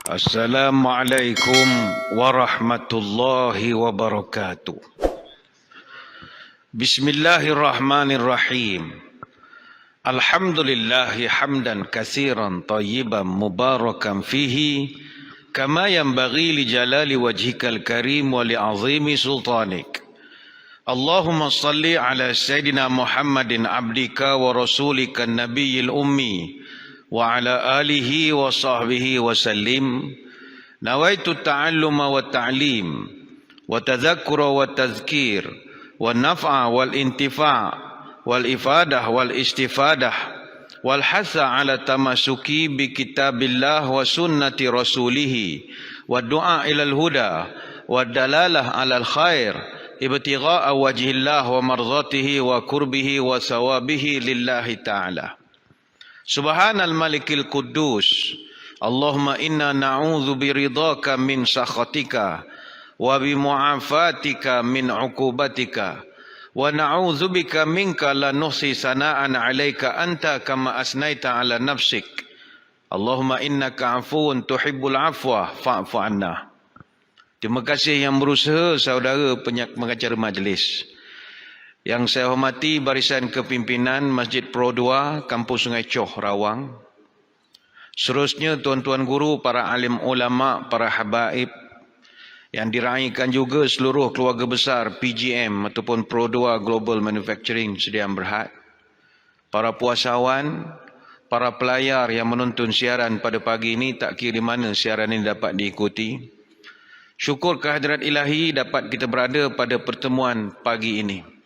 Assalamualaikum warahmatullahi wabarakatuh. Bismillahirrahmanirrahim. Alhamdulillahi hamdan katsiran tayyiban mubarakan fihi kama yanbaghi li jalali wajhikal karim wa li azimi sultanik. Allahumma salli ala Sayyidina Muhammadin abdika wa rasulika nabiyil ummi wa ala alihi wa sahbihi wa sallim. Nawaitu ta'alluma wa ta'lim wa tadhakkura wa tadhkir wa naf'a wal intifa' wal ifadah wal istifadah wal hatha ala tamasuki bi kitabillah wa sunnati rasulih wa du'a ilal huda wa dalalah alal khair ibtigha'a wajhillah wa mardatihi wa kurbihi wa sawabihi lillahi ta'ala. Subhanal malikil quddus. Allahumma inna na'udzu biridhaka min sakhatika wa bimu'afatika min 'uqubatika wa na'udzu bika minka la nuhsi sana'an 'alaika anta kama asnaita 'ala nafsik. Allahumma innaka 'afuwun tuhibbul 'afwa fa'fu 'anna. Terima kasih yang berusaha saudara pengacara majlis. Yang saya hormati barisan kepimpinan Masjid Pro 2 Kampus Sungai Choh, Rawang. Seterusnya tuan-tuan guru, para alim ulama, para habaib yang diraihkan juga seluruh keluarga besar PGM ataupun Pro 2 Global Manufacturing Sdn Bhd. Para puasawan, para pelayar yang menonton siaran pada pagi ini, tak kira di mana siaran ini dapat diikuti. Syukur kehadirat ilahi dapat kita berada pada pertemuan pagi ini.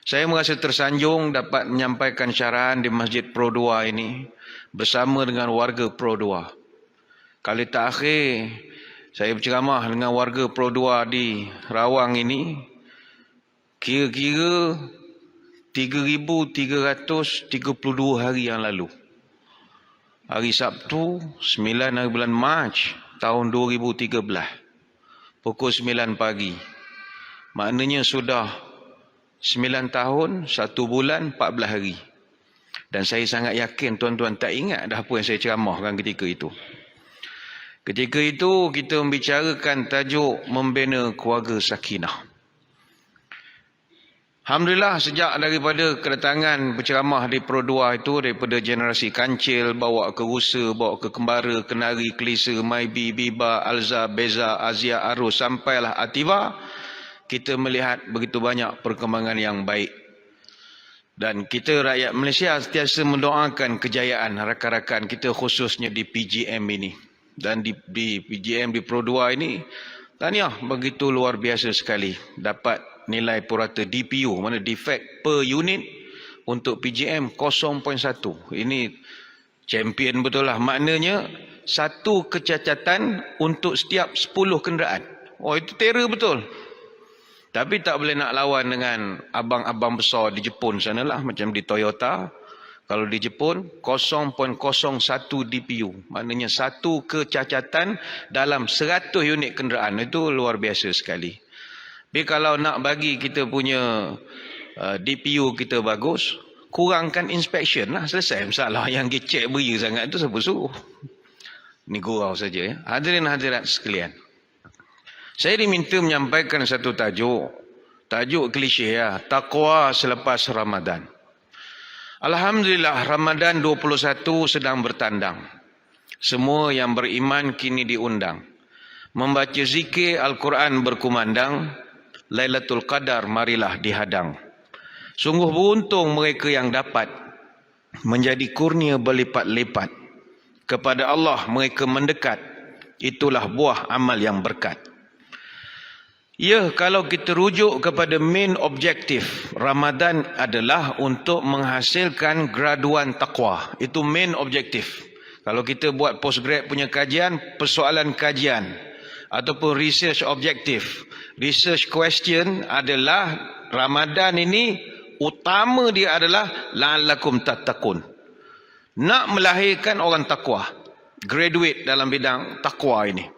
Saya merasa tersanjung dapat menyampaikan syarahan di Masjid Pro 2 ini bersama dengan warga Pro 2. Kali terakhir saya berceramah dengan warga Pro 2 di Rawang ini, kira-kira 3,332 hari yang lalu. Hari Sabtu 9 hari bulan Mac tahun 2013. Pukul 9 pagi. Maknanya sudah 9 tahun, 1 bulan, 14 hari. Dan saya sangat yakin tuan-tuan tak ingat dah apa yang saya ceramahkan ketika itu. Ketika itu kita membicarakan tajuk membina keluarga sakinah. Alhamdulillah, sejak daripada kedatangan berceramah di Pro 2 itu, daripada generasi kancil, bawa ke rusa, bawa ke kembara, kenari, kelisa, Maibi, Biba, Alza, Beza, Azia, Arus, sampailah Ativa, kita melihat begitu banyak perkembangan yang baik. Dan kita rakyat Malaysia sentiasa mendoakan kejayaan rakan-rakan kita khususnya di PGM ini. Dan di PGM di Pro 2 ini, tahniah begitu luar biasa sekali. Dapat nilai purata DPU, mana defect per unit untuk PGM 0.1. Ini champion betul lah. Maknanya satu kecacatan untuk setiap 10 kenderaan. Oh, itu terror betul. Tapi tak boleh nak lawan dengan abang-abang besar di Jepun sanalah, macam di Toyota. Kalau di Jepun 0.01 DPU, maknanya satu kecacatan dalam 100 unit kenderaan. Itu luar biasa sekali. Tapi kalau nak bagi kita punya DPU kita bagus, kurangkan inspection lah, selesai masalah. Yang gecek beri sangat tu siapa suruh? Ni gurau saja ya. Hadirin hadirat sekalian, saya diminta menyampaikan satu tajuk klise ya, takwa selepas Ramadan. Alhamdulillah, Ramadan 21 sedang bertandang. Semua yang beriman kini diundang. Membaca zikir Al-Quran berkumandang, Lailatul Qadar marilah dihadang. Sungguh beruntung mereka yang dapat menjadi kurnia berlipat-lipat. Kepada Allah mereka mendekat, itulah buah amal yang berkat. Ya, kalau kita rujuk kepada main objektif, Ramadan adalah untuk menghasilkan graduan takwa. Itu main objektif. Kalau kita buat postgrad punya kajian, persoalan kajian ataupun research objektif, research question adalah Ramadan ini utama dia adalah la'allakum tattaqun. Nak melahirkan orang takwa, graduate dalam bidang takwa ini.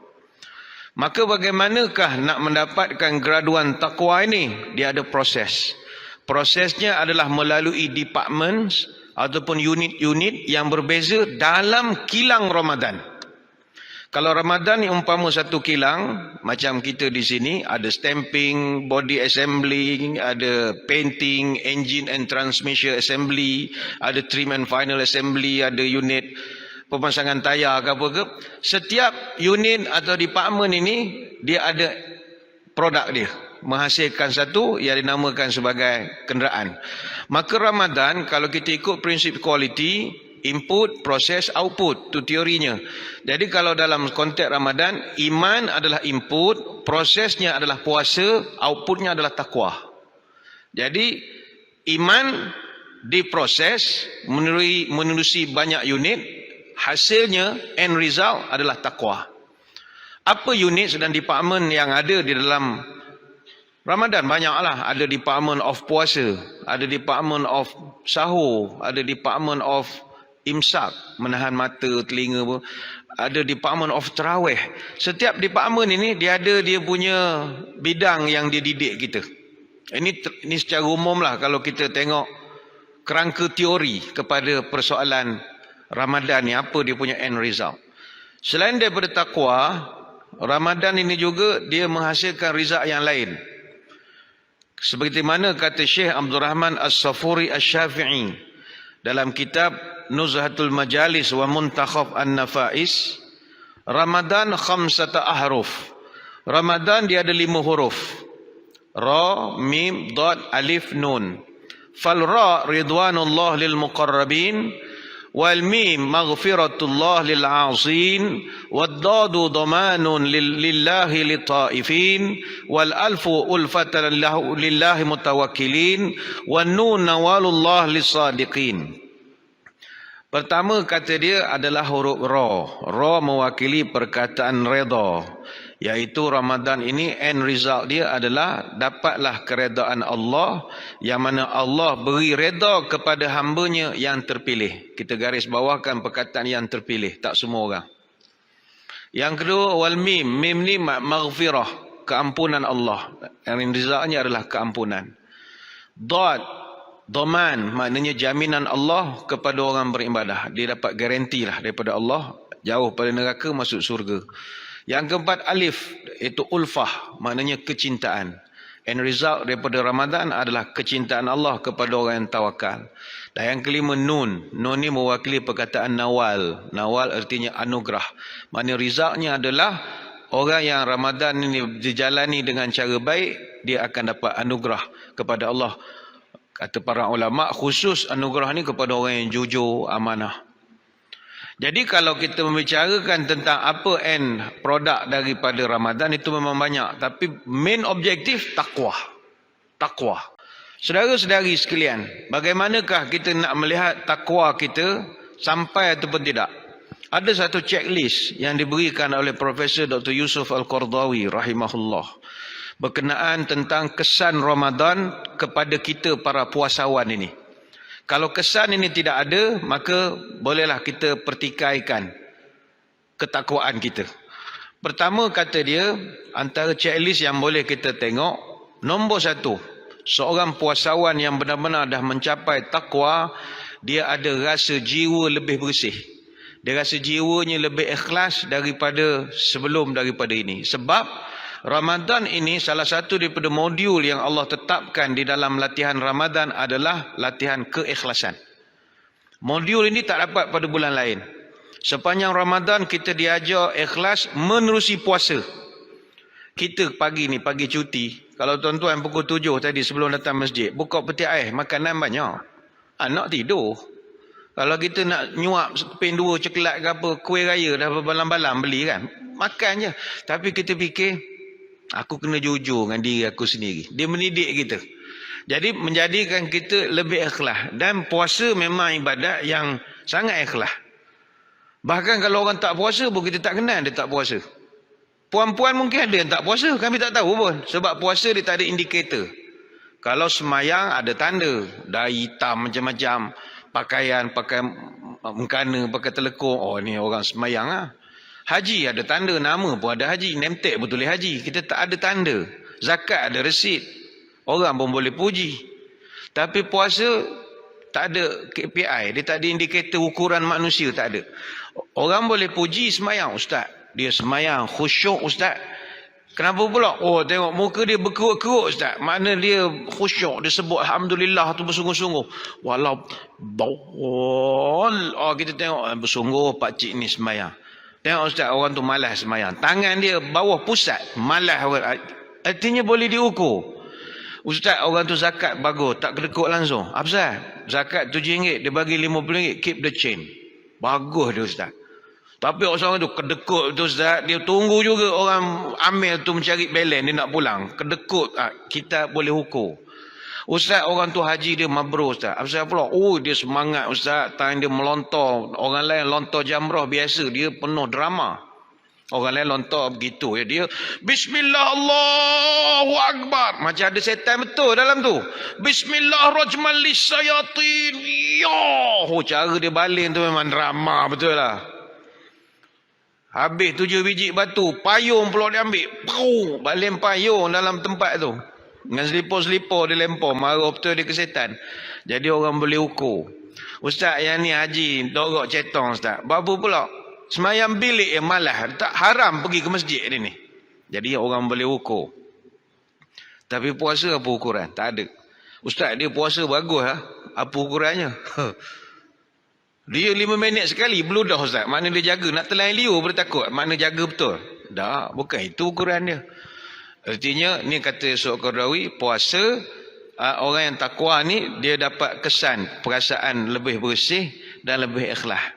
Maka bagaimanakah nak mendapatkan graduan takwa ini? Dia ada proses. Prosesnya adalah melalui departments ataupun unit-unit yang berbeza dalam kilang Ramadan. Kalau Ramadan ni umpama satu kilang, macam kita di sini, ada stamping, body assembly, ada painting, engine and transmission assembly, ada trim and final assembly, ada unit pemasangan tayar ke apa ke. Setiap unit atau department ini, dia ada produk dia. Menghasilkan satu yang dinamakan sebagai kenderaan. Maka Ramadan, kalau kita ikut prinsip quality, input, proses, output, itu teorinya. Jadi kalau dalam konteks Ramadan, iman adalah input, prosesnya adalah puasa, outputnya adalah takwa. Jadi iman diproses menerusi banyak unit, hasilnya end result adalah takwa. Apa unit dan department yang ada di dalam Ramadan? Banyaklah. Ada department of puasa, ada department of sahur, ada department of imsak, menahan mata, telinga pun. Ada department of tarawih. Setiap department ini dia ada dia punya bidang yang dia didik kita. Ini secara umum lah kalau kita tengok kerangka teori kepada persoalan Ramadan ni, apa dia punya end result. Selain daripada takwa, Ramadan ini juga dia menghasilkan result yang lain. Seperti mana kata Syekh Abdul Rahman As-Safuri Asy-Syafi'i dalam kitab Nuzhatul Majalis wa Muntakhab An-Nafais, Ramadan khamsata ahruf. Ramadan dia ada 5 huruf. Ra, mim, dad, alif, nun. Fal ra ridwanullah lil muqarrabin, wal mim maghfiratullah lil 'asin, wad dadu dhamanun lillahi lit taifin, wal alfu ulfatan lillahi mutawakkilin, wan nun nawalullah lis sadiqin. Pertama kata dia adalah huruf Ra. Ra mewakili perkataan redha. Iaitu Ramadan ini end result dia adalah dapatlah keredaan Allah, yang mana Allah beri redha kepada hambanya yang terpilih. Kita garis bawahkan perkataan yang terpilih, tak semua orang. Yang kedua, wal mim. Mim ni maghfirah, keampunan Allah. Yang resultnya adalah keampunan. Dad, Doman, maknanya jaminan Allah kepada orang beribadah. Dia dapat garanti lah daripada Allah, jauh pada neraka, masuk surga. Yang keempat, alif, itu ulfah, maknanya kecintaan. End result daripada Ramadan adalah kecintaan Allah kepada orang yang tawakal. Dan yang kelima, nun. Nun ni mewakili perkataan nawal. Nawal artinya anugerah. Maknanya resultnya adalah orang yang Ramadan ini dijalani dengan cara baik, dia akan dapat anugerah kepada Allah. Kata para ulama, khusus anugerah ni kepada orang yang jujur, amanah. Jadi kalau kita membicarakan tentang apa end produk daripada Ramadan, itu memang banyak. Tapi main objektif takwa. Takwa. Saudara-saudari sekalian, bagaimanakah kita nak melihat takwa kita sampai ataupun tidak? Ada satu checklist yang diberikan oleh Profesor Dr. Yusuf Al-Qardawi rahimahullah, berkenaan tentang kesan Ramadan kepada kita para puasawan ini. Kalau kesan ini tidak ada, maka bolehlah kita pertikaikan ketakwaan kita. Pertama kata dia, antara checklist yang boleh kita tengok, nombor 1, seorang puasawan yang benar-benar dah mencapai takwa, dia ada rasa jiwa lebih bersih. Dia rasa jiwanya lebih ikhlas daripada sebelum daripada ini. Sebab Ramadan ini salah satu daripada modul yang Allah tetapkan di dalam latihan Ramadan adalah latihan keikhlasan. Modul ini tak dapat pada bulan lain. Sepanjang Ramadan kita diajar ikhlas menerusi puasa. Kita pagi ni, pagi cuti, kalau tuan-tuan pukul 7 tadi sebelum datang masjid, buka peti air, makanan banyak. Anak tidur. Kalau kita nak nyuap keping 2 coklat ke apa, kuih raya dah berbalam-balam beli kan, makan je. Tapi kita fikir, aku kena jujur dengan diri aku sendiri. Dia mendidik kita. Jadi menjadikan kita lebih ikhlas. Dan puasa memang ibadat yang sangat ikhlas. Bahkan kalau orang tak puasa pun kita tak kenal dia tak puasa. Puan-puan mungkin ada yang tak puasa, kami tak tahu pun. Sebab puasa dia tak ada indikator. Kalau semayang ada tanda. Dah hitam macam-macam. Pakaian, pakai mengkana, pakai telekung. Oh ni orang semayang lah. Haji ada tanda, nama pun ada haji, name tag pun tulis haji. Kita tak ada tanda. Zakat ada resit. Orang pun boleh puji. Tapi puasa tak ada KPI, dia tak ada indikator ukuran manusia, tak ada. Orang boleh puji semayang, ustaz. Dia semayang khusyuk ustaz. Kenapa pula? Oh, tengok muka dia berkerut-kerut ustaz. Mana dia khusyuk, dia sebut alhamdulillah tu bersungguh-sungguh. Walau bawal, kita tengok bersungguh pak cik ni semayang. Tengok ustaz, orang tu malas semayang. Tangan dia bawah pusat, malas. Artinya boleh diukur. Ustaz, orang tu zakat bagus, tak kedekut langsung. Apa sah? Zakat RM7, dia bagi RM50, keep the chain. Bagus dia ustaz. Tapi orang tu kedekut tu ustaz, dia tunggu juga orang amil tu mencari belen, dia nak pulang. Kedekut, kita boleh ukur. Ustaz, orang tu haji dia mabrur ustaz. Apa sah pula? Oh, dia semangat ustaz, tangan dia melontar. Orang lain lontar jamrah biasa, dia penuh drama. Orang lain lontar begitu ya, dia bismillah Allahu akbar, macam ada setan betul dalam tu. Bismillah rajman lisayatin. Cara dia baling tu memang drama betul lah. Habis 7 biji batu, payung pula dia ambil. Baling payung dalam tempat tu. Dengan selipar-selipar dia lempar, marah betul dia ke setan. Jadi orang boleh ukur. Ustaz, yang ni haji dorok cetong ustaz. Berapa pula? Semayang bilik yang malah, tak haram pergi ke masjid dia ni. Jadi orang boleh ukur. Tapi puasa apa ukuran? Tak ada. Ustaz, dia puasa bagus lah. Apa ukurannya? Dia 5 minit sekali beludah ustaz. Mana dia jaga? Nak telan liur boleh takut. Mana jaga betul? Tak, bukan itu ukuran dia. Artinya, ni kata Syekh Qaradawi, puasa, orang yang takwa ni, dia dapat kesan, perasaan lebih bersih dan lebih ikhlas.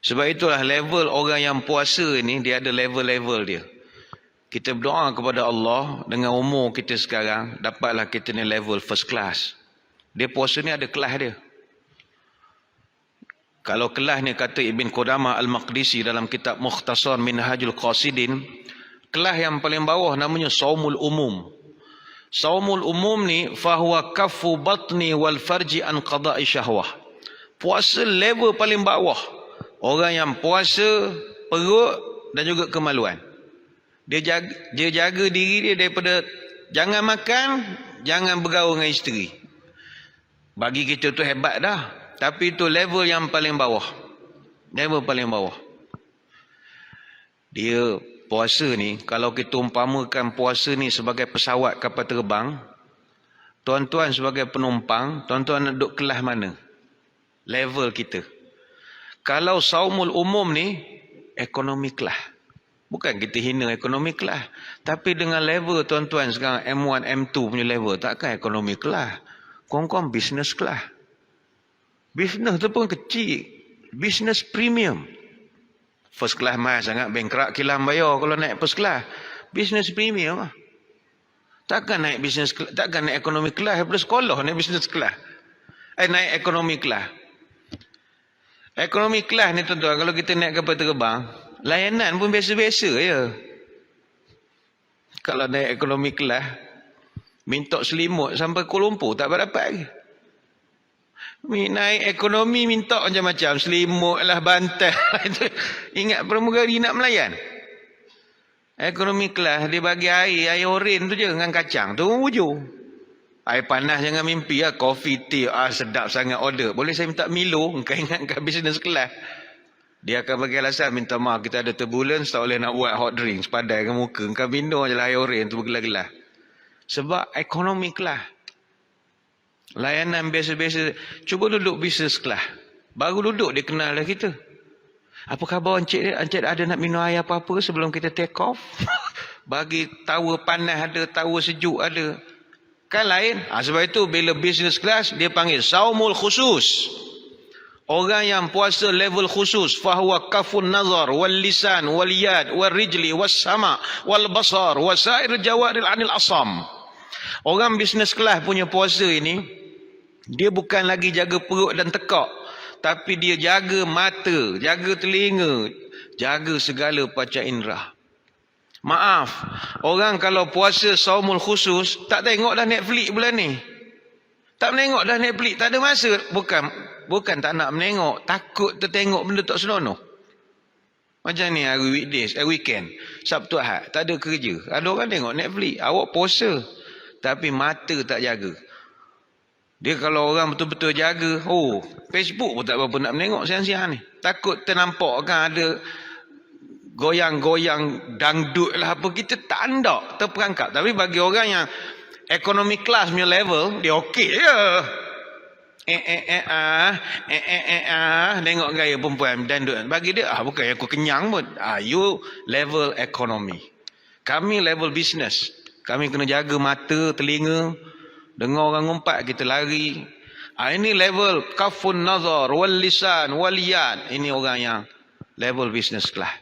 Sebab itulah level orang yang puasa ni, dia ada level-level dia. Kita berdoa kepada Allah, dengan umur kita sekarang, dapatlah kita ni level first class. Dia puasa ni ada kelas dia. Kalau kelas ni kata Ibn Qudamah Al-Maqdisi dalam kitab Mukhtasar Minhajul Qasidin, kelas yang paling bawah namanya Saumul Umum. Saumul Umum ni, fahuwa kaffu batni wal farji an qada'i syahwah. Puasa level paling bawah. Orang yang puasa perut dan juga kemaluan. Dia jaga diri dia daripada jangan makan, jangan bergaul dengan isteri. Bagi kita tu hebat dah. Tapi itu level yang paling bawah. Level paling bawah. Dia puasa ni, kalau kita umpamakan puasa ni sebagai pesawat kapal terbang, tuan-tuan sebagai penumpang, tuan-tuan nak duduk kelas mana? Level kita. Kalau saumul umum ni, ekonomi kelas. Bukan kita hina ekonomi kelas. Tapi dengan level tuan-tuan sekarang, M1, M2 punya level, takkan ekonomi kelas. Kong-kong business kelas. Business tu pun kecil. Business premium. First class mahal sangat, bankrupt kilang bayar kalau naik first class. Business premium lah. Takkan naik business, takkan naik ekonomi kelas daripada sekolah naik business kelas. Naik ekonomi kelas. Ekonomi kelas ni tuan-tuan, kalau kita naik kapal terbang, layanan pun biasa-biasa je. Kalau naik ekonomi kelas, minta selimut sampai Kuala Lumpur tak dapat lagi. Naik ekonomi minta macam-macam, selimut lah, bantal. Ingat pramugari nak melayan. Ekonomi kelas, dia bagi air oren tu je dengan kacang tu wujud. Air panas jangan mimpi lah. Kopi, tea, sedap sangat order. Boleh saya minta Milo? Engkau ingatkan business kelas. Dia akan bagi alasan, minta maaf kita ada turbulence, tak boleh nak buat hot drink. Sepadai ke muka. Engkau minum je lah air oren tu bergelas-gelas. Sebab ekonomi kelas. Layanan biasa-biasa. Cuba duduk business kelas. Baru duduk dia kenal dah kita. Apa khabar encik dia? Encik ada nak minum air apa-apa sebelum kita take off? Bagi tawa panas ada, tawa sejuk ada. Kan lain. Sebab itu bila business class dia panggil saumul khusus. Orang yang puasa level khusus, fahuwa kafun nazar wal lisan wal yad wal rijli was sama wal basar wasair jawaril anil asam. Orang business class punya puasa ini, dia bukan lagi jaga perut dan tekak, tapi dia jaga mata, jaga telinga, jaga segala panca indera. Maaf, orang kalau puasa saumul khusus, tak tengok dah Netflix bulan ni. Tak menengok dah Netflix, tak ada masa. Bukan tak nak menengok, takut tertengok benda tak senonoh. Macam ni hari weekdays, weekend, Sabtu Ahad, tak ada kerja. Ada orang tengok Netflix, awak puasa, tapi mata tak jaga. Dia kalau orang betul-betul jaga, Facebook pun tak berapa nak menengok siang-siang ni. Takut ternampak kan ada goyang-goyang dangdut lah apa, kita tak ada terperangkap. Tapi bagi orang yang economy class punya level, dia okey je. Tengok gaya perempuan dangdut. Bagi dia, bukan aku kenyang pun. You level economy. Kami level business. Kami kena jaga mata, telinga. Dengar orang ngumpat, kita lari. Ini level kafun nazar, wal lisan, wal yad. Ini orang yang level business class.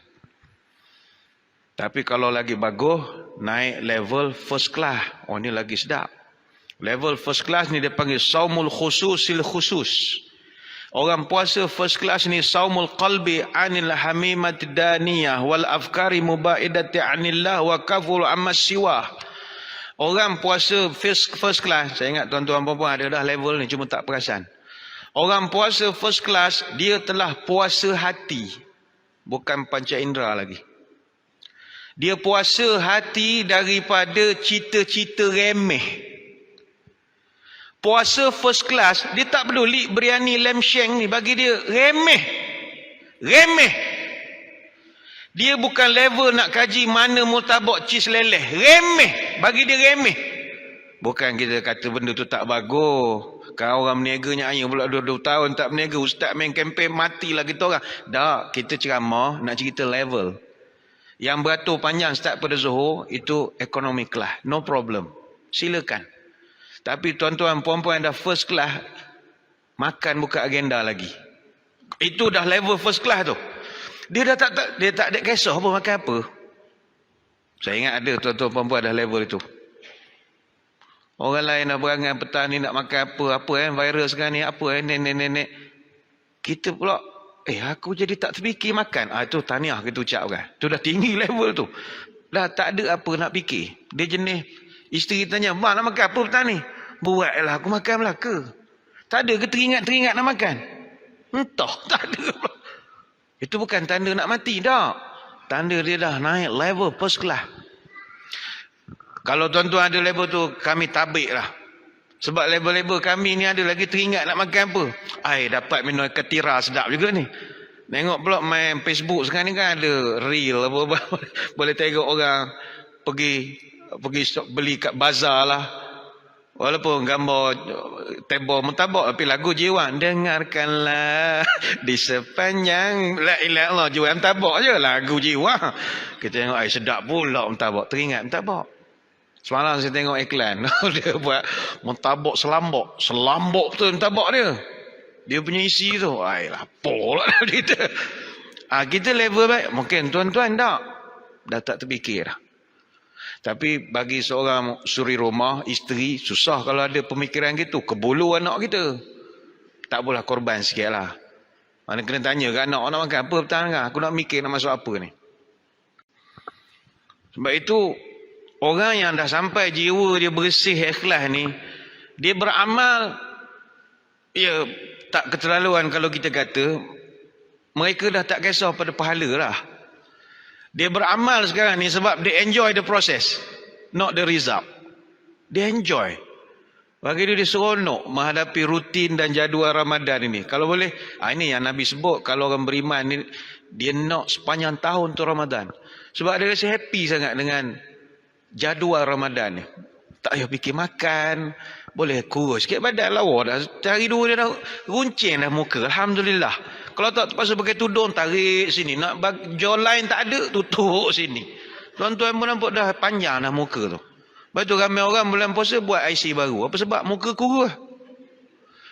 Tapi kalau lagi bagus, naik level first class. Ini lagi sedap. Level first class ni dia panggil saumul khususil khusus. Orang puasa first class ni saumul qalbi anil hamimat daniyah wal afkari mubaidati anillah wa kaful amma siwah. Orang puasa first class, saya ingat tuan-tuan puan-puan ada dah level ni, cuma tak perasan. Orang puasa first class, dia telah puasa hati. Bukan panca indera lagi. Dia puasa hati daripada cita-cita remeh. Puasa first class, dia tak peduli biryani lamb shank ni, bagi dia remeh. Remeh. Dia bukan level nak kaji mana murtabak cheese leleh. Remeh. Bagi dia remeh. Bukan kita kata benda tu tak bagus. Kalau orang berniaganya ayah pula 2 tahun tak berniaga, ustaz main kempen matilah kita orang. Tak, kita ceramah nak cerita level. Yang beratur panjang start pada Zuhur, itu economic class. No problem. Silakan. Tapi tuan-tuan, puan-puan yang dah first class, makan buka agenda lagi. Itu dah level first class tu. Dia tak ada kisah apa makan apa. Saya ingat ada tuan-tuan puan-puan dah level itu. Orang lain dah berangan petang ni nak makan apa viral sekarang ni, nenek-nenek. Kita pula, aku jadi tak terfikir makan. Itu tahniah kita ucap kan. Tu dah tinggi level tu. Dah tak ada apa nak fikir. Dia jenis, isteri tanya, "Mak nak makan apa petang ni?" "Buatlah aku makan Melaka." Tak ada ke teringat-teringat nak makan? Entah, tak ada. Itu bukan tanda nak mati, tak. Tanda dia dah naik level first class. Kalau tuan-tuan ada level tu, kami tabik lah. Sebab level-level kami ni ada lagi teringat nak makan apa. Dapat minum ketira sedap juga ni. Tengok pula main Facebook sekarang ni kan ada reel apa. Boleh tengok orang pergi beli kat bazar lah. Walaupun gambar tembok mentabak, tapi lagu jiwang. Dengarkanlah di sepanjang la ilaha illallah, jiwang mentabak je lagu jiwang. Kita tengok sedap pula mentabak, teringat mentabak. Semalam saya tengok iklan. Dia buat mentabak selambok. Selambok tu mentabak dia. Dia punya isi tu. Lapor lah kita. Kita level baik. Mungkin tuan-tuan tak. Dah tak terfikir dah. Tapi bagi seorang suri rumah, isteri, susah kalau ada pemikiran gitu. Kebulu anak kita. Tak boleh korban sikit lah. Mana kena tanya ke anak nak makan apa petang kan? Aku nak mikir nak masuk apa ni. Sebab itu, orang yang dah sampai jiwa dia bersih ikhlas ni, dia beramal, tak keterlaluan kalau kita kata, mereka dah tak kisah pada pahala lah. Dia beramal sekarang ni sebab dia enjoy the process, not the result. Dia enjoy. Bagi dia seronok menghadapi rutin dan jadual Ramadan ini. Kalau boleh, ini yang Nabi sebut, kalau orang beriman ni, dia nak sepanjang tahun tu Ramadan. Sebab dia rasa happy sangat dengan jadual Ramadan ni. Tak payah fikir makan, boleh kurus sikit badan lawa dah. Hari 2 dia dah runcing dah muka. Alhamdulillah. Kalau tak terpaksa pakai tudung, tarik sini. Nak jawline tak ada, tutup sini. Tuan-tuan pun nampak dah panjang dah muka tu. Lepas tu ramai orang bulan puasa buat IC baru. Apa sebab? Muka kurus.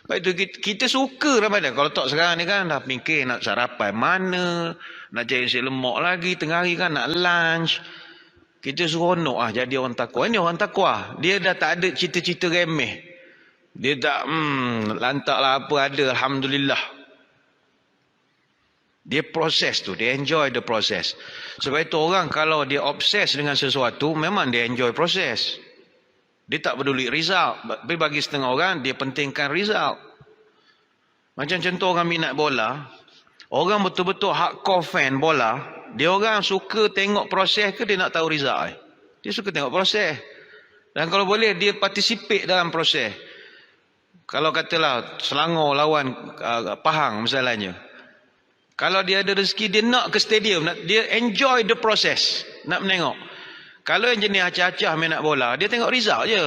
Lepas tu kita suka Ramadan. Kalau tak sekarang ni kan dah fikir nak sarapan mana, nak cari nasi lemak lagi, tengah hari kan nak lunch. Kita seronok jadi orang takwa. Ini orang takwa. Dia dah tak ada cita-cita remeh. Dia tak, lantaklah apa ada, Alhamdulillah. Dia proses tu. Dia enjoy the process. Sebab itu orang kalau dia obses dengan sesuatu, memang dia enjoy proses. Dia tak peduli result. Tapi bagi setengah orang, dia pentingkan result. Macam contoh orang minat bola. Orang betul-betul hardcore fan bola. Dia orang suka tengok proses ke dia nak tahu result? Dia suka tengok proses. Dan kalau boleh, dia participate dalam proses. Kalau katalah Selangor lawan Pahang misalnya. Kalau dia ada rezeki, dia nak ke stadium, dia enjoy the process, nak menengok. Kalau yang jenis acah-acah main nak bola, dia tengok result je.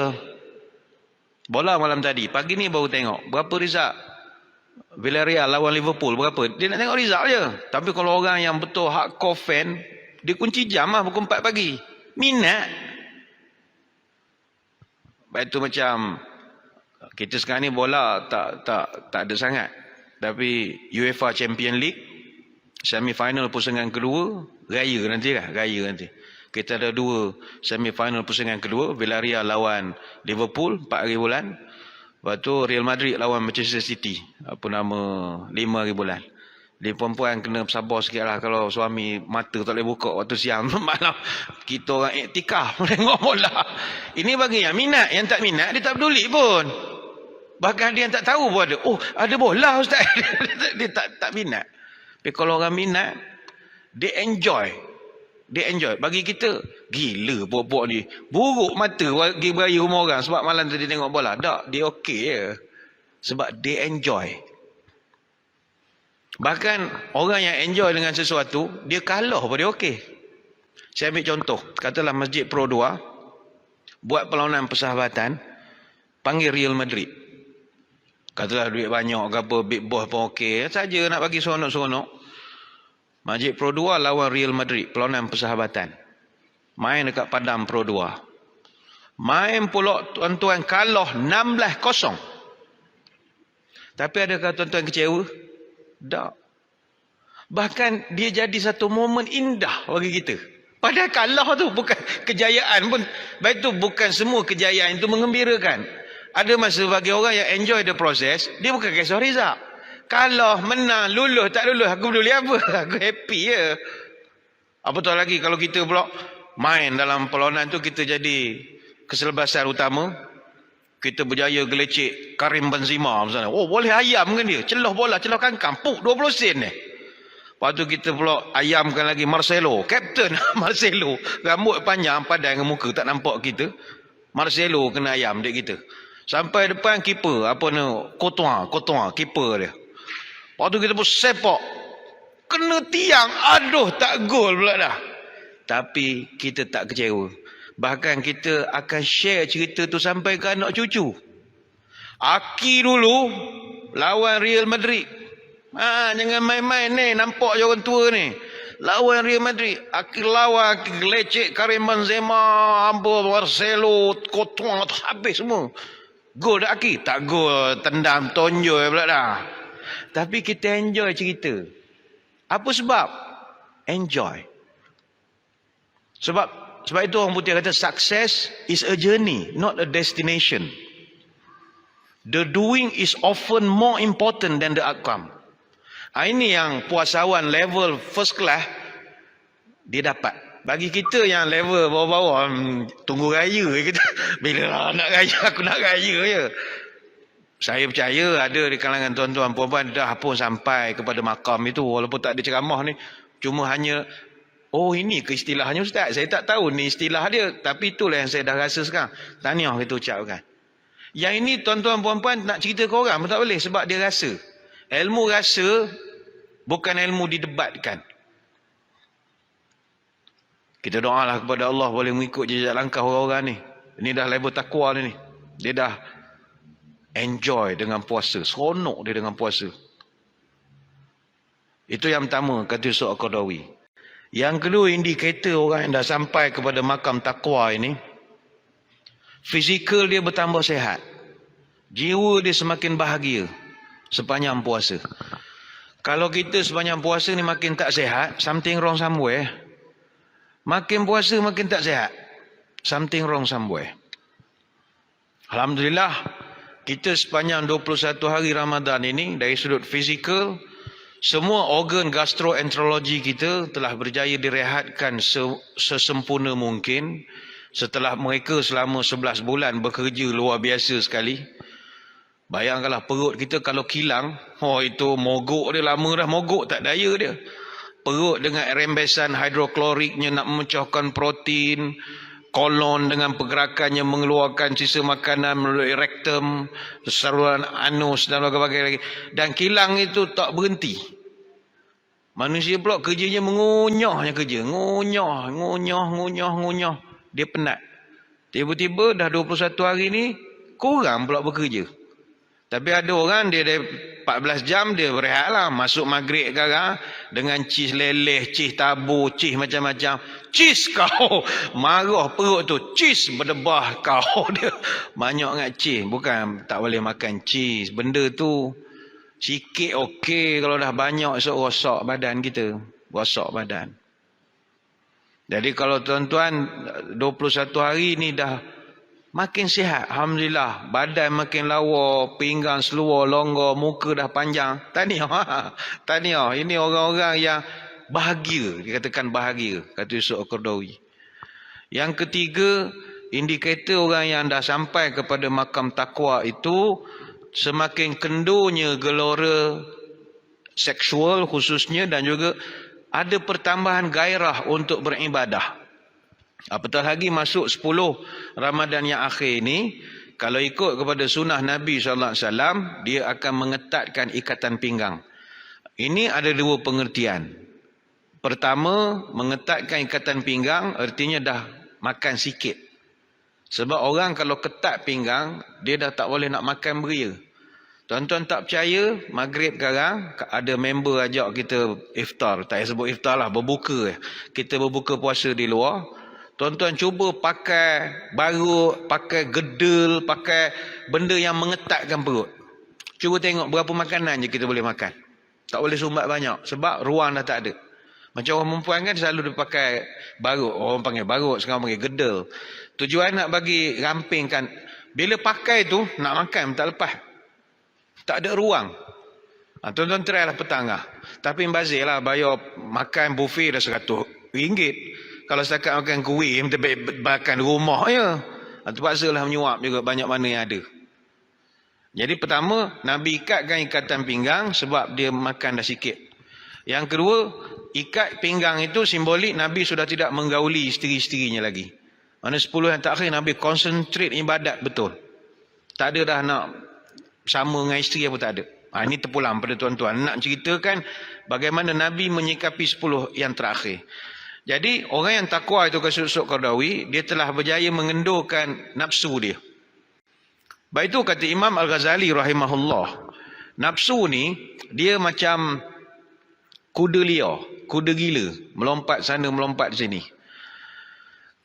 Bola malam tadi, pagi ni baru tengok berapa result Villarreal lawan Liverpool berapa, dia nak tengok result je. Tapi kalau orang yang betul hardcore fan, dia kunci jam lah pukul 4 pagi, minat. Baik tu macam kita sekarang ni bola tak ada sangat. Tapi UEFA Champions League semi-final pusingan kedua, raya nanti. Kita ada 2 semi-final pusingan kedua, Villarreal lawan Liverpool 4 hari bulan. Lepas tu Real Madrid lawan Manchester City, apa nama, 5 hari bulan. Dia perempuan kena bersabar sikit lah kalau suami mata tak boleh buka waktu siang malam. Kita orang iktikaf tengok bola. Ini bagi yang minat, yang tak minat dia tak peduli pun. Bahkan dia yang tak tahu pun ada. Oh, ada bola ustaz. Dia tak minat. Tapi kalau orang minat, dia enjoy. Dia enjoy. Bagi kita, gila buat-buat ni. Buruk mata pergi beraya rumah orang sebab malam tu dia tengok bola. Tak, dia okey je. Sebab dia enjoy. Bahkan orang yang enjoy dengan sesuatu, dia kalah pun dia okey. Saya ambil contoh. Katalah Masjid Pro 2 buat perlawanan persahabatan, panggil Real Madrid. Katalah duit banyak ke apa, big boss pun okey. Saja nak bagi seronok-seronok. Masjid Pro 2 lawan Real Madrid, perlawanan persahabatan. Main dekat Padang Pro 2. Main pula tuan-tuan kalah 16-0. Tapi adakah tuan-tuan kecewa? Tak. Bahkan dia jadi satu momen indah bagi kita. Padahal kalah tu bukan kejayaan pun. Baik tu bukan semua kejayaan itu mengembirakan. Ada masa bagi orang yang enjoy the process, dia bukan kisah result. Kalah, menang, lulus, tak lulus, aku peduli apa? Aku happy je. Apatah lagi kalau kita pula main dalam perlawanan tu, kita jadi keselebasan utama. Kita berjaya gelecek Karim Benzema misalnya. Oh, boleh ayam kan dia? Celah bola, celah kangkang. Puk, 20 sen ni. Lepas tu kita pula ayamkan lagi Marcelo. Kapten Marcelo. Rambut panjang, padan dengan muka, tak nampak kita. Marcelo kena ayam dia kita. Sampai depan keeper, apa ni? Courtois, keeper dia. Lepas tu kita pun sepak. Kena tiang. Aduh, tak gol pula dah. Tapi kita tak kecewa. Bahkan kita akan share cerita tu sampai ke anak cucu. Aki dulu lawan Real Madrid. Jangan main-main ni. Nampak je orang tua ni. Lawan Real Madrid. Aki lawan, Aki gelecek Karim Benzema, Marcelo, Courtois, habis semua. Gol dah Aki? Tak gol. Tendang, tonjol pula dah. Tapi kita enjoy cerita. Apa sebab? Enjoy. Sebab itu orang putih kata success is a journey, not a destination. The doing is often more important than the outcome. Ini yang puasawan level first class dia dapat. Bagi kita yang level bawah-bawah, tunggu raya kita. Bila nak raya, aku nak raya je. Saya percaya ada di kalangan tuan-tuan puan-puan dah pun sampai kepada makam itu walaupun tak ada ceramah ni. Cuma hanya, oh ini ke istilahnya ustaz. Saya tak tahu ni istilah dia. Tapi itulah yang saya dah rasa sekarang. Tahniah kita ucapkan. Yang ini tuan-tuan puan-puan nak cerita ke orang pun tak boleh sebab dia rasa. Ilmu rasa bukan ilmu didebatkan. Kita doalah kepada Allah boleh mengikut jejak langkah orang-orang ni. Ini dah level takwa ni. Dia dah enjoy dengan puasa. Seronok dia dengan puasa. Itu yang pertama kata Yusuf Al-Qaradawi. Yang kedua indikator orang yang dah sampai kepada makam takwa ini. Fizikal dia bertambah sehat. Jiwa dia semakin bahagia sepanjang puasa. Kalau kita sepanjang puasa ni makin tak sehat, something wrong somewhere. Makin puasa makin tak sehat, something wrong somewhere. Alhamdulillah, kita sepanjang 21 hari Ramadan ini, dari sudut fizikal, semua organ gastroenterologi kita telah berjaya direhatkan sesempurna mungkin. Setelah mereka selama 11 bulan bekerja luar biasa sekali. Bayangkanlah perut kita kalau kilang, itu mogok dia, lama dah mogok, tak daya dia. Perut dengan rembesan hidrokloriknya nak memecahkan protein, kolon dengan pergerakannya mengeluarkan sisa makanan melalui rektum, saluran anus dan sebagainya lagi. Dan kilang itu tak berhenti. Manusia pula kerjanya mengunyahnya kerja. Ngunyah. Dia penat. Tiba-tiba dah 21 hari ni, kurang pula bekerja. Tapi ada orang dia 14 jam dia berehat lah. Masuk maghrib sekarang dengan cis leleh, cis tabu, cis macam-macam. Cis kau! Marah perut tu. Cis berdebah kau dia. Banyak sangat cis. Bukan tak boleh makan cis. Benda tu sikit okey. Kalau dah banyak esok rosak badan kita. Rosak badan. Jadi kalau tuan-tuan 21 hari ni dah makin sihat, alhamdulillah. Badan makin lawa, pinggang seluar, longgar, muka dah panjang. Tahniah. Tahniah. Ini orang-orang yang bahagia, dikatakan bahagia, kata Yusuf Al-Qaradawi. Yang ketiga, indikator orang yang dah sampai kepada makam takwa itu semakin kendurnya gelora seksual khususnya dan juga ada pertambahan gairah untuk beribadah. Apatah lagi masuk 10 Ramadan yang akhir ini, kalau ikut kepada sunnah Nabi SAW, dia akan mengetatkan ikatan pinggang. Ini ada dua pengertian. Pertama, mengetatkan ikatan pinggang artinya dah makan sikit. Sebab orang kalau ketat pinggang, dia dah tak boleh nak makan beria. Tuan-tuan tak percaya, maghrib sekarang ada member ajak kita iftar. Tak payah sebut iftar lah, berbuka. Kita berbuka puasa di luar. Tuan-tuan cuba pakai barut, pakai gedel, pakai benda yang mengetatkan perut. Cuba tengok berapa makanan je kita boleh makan. Tak boleh sumbat banyak sebab ruang dah tak ada. Macam orang perempuan kan selalu dia pakai barut. Orang panggil barut, sekarang panggil gedel. Tujuan nak bagi rampingkan. Bila pakai tu, nak makan tak lepas. Tak ada ruang. Tuan-tuan try lah petang lah. Tapi bazir lah bayar makan buffet dah RM100. Kalau setakat makan kuih, minta makan rumah je. Terpaksa lah menyuap juga banyak mana yang ada. Jadi pertama, Nabi ikatkan ikatan pinggang sebab dia makan dah sikit. Yang kedua, ikat pinggang itu simbolik Nabi sudah tidak menggauli isteri-isterinya lagi. Mana 10 yang terakhir Nabi konsentrate ibadat betul. Tak ada dah nak sama dengan isteri apa tak ada. Ini terpulang pada tuan-tuan. Nak ceritakan bagaimana Nabi menyikapi 10 yang terakhir. Jadi orang yang takwa itu kata Yusuf Al-Qaradawi, dia telah berjaya mengendurkan nafsu dia. Baik itu kata Imam Al-Ghazali rahimahullah. Nafsu ni dia macam kuda liar, kuda gila, melompat sana melompat sini.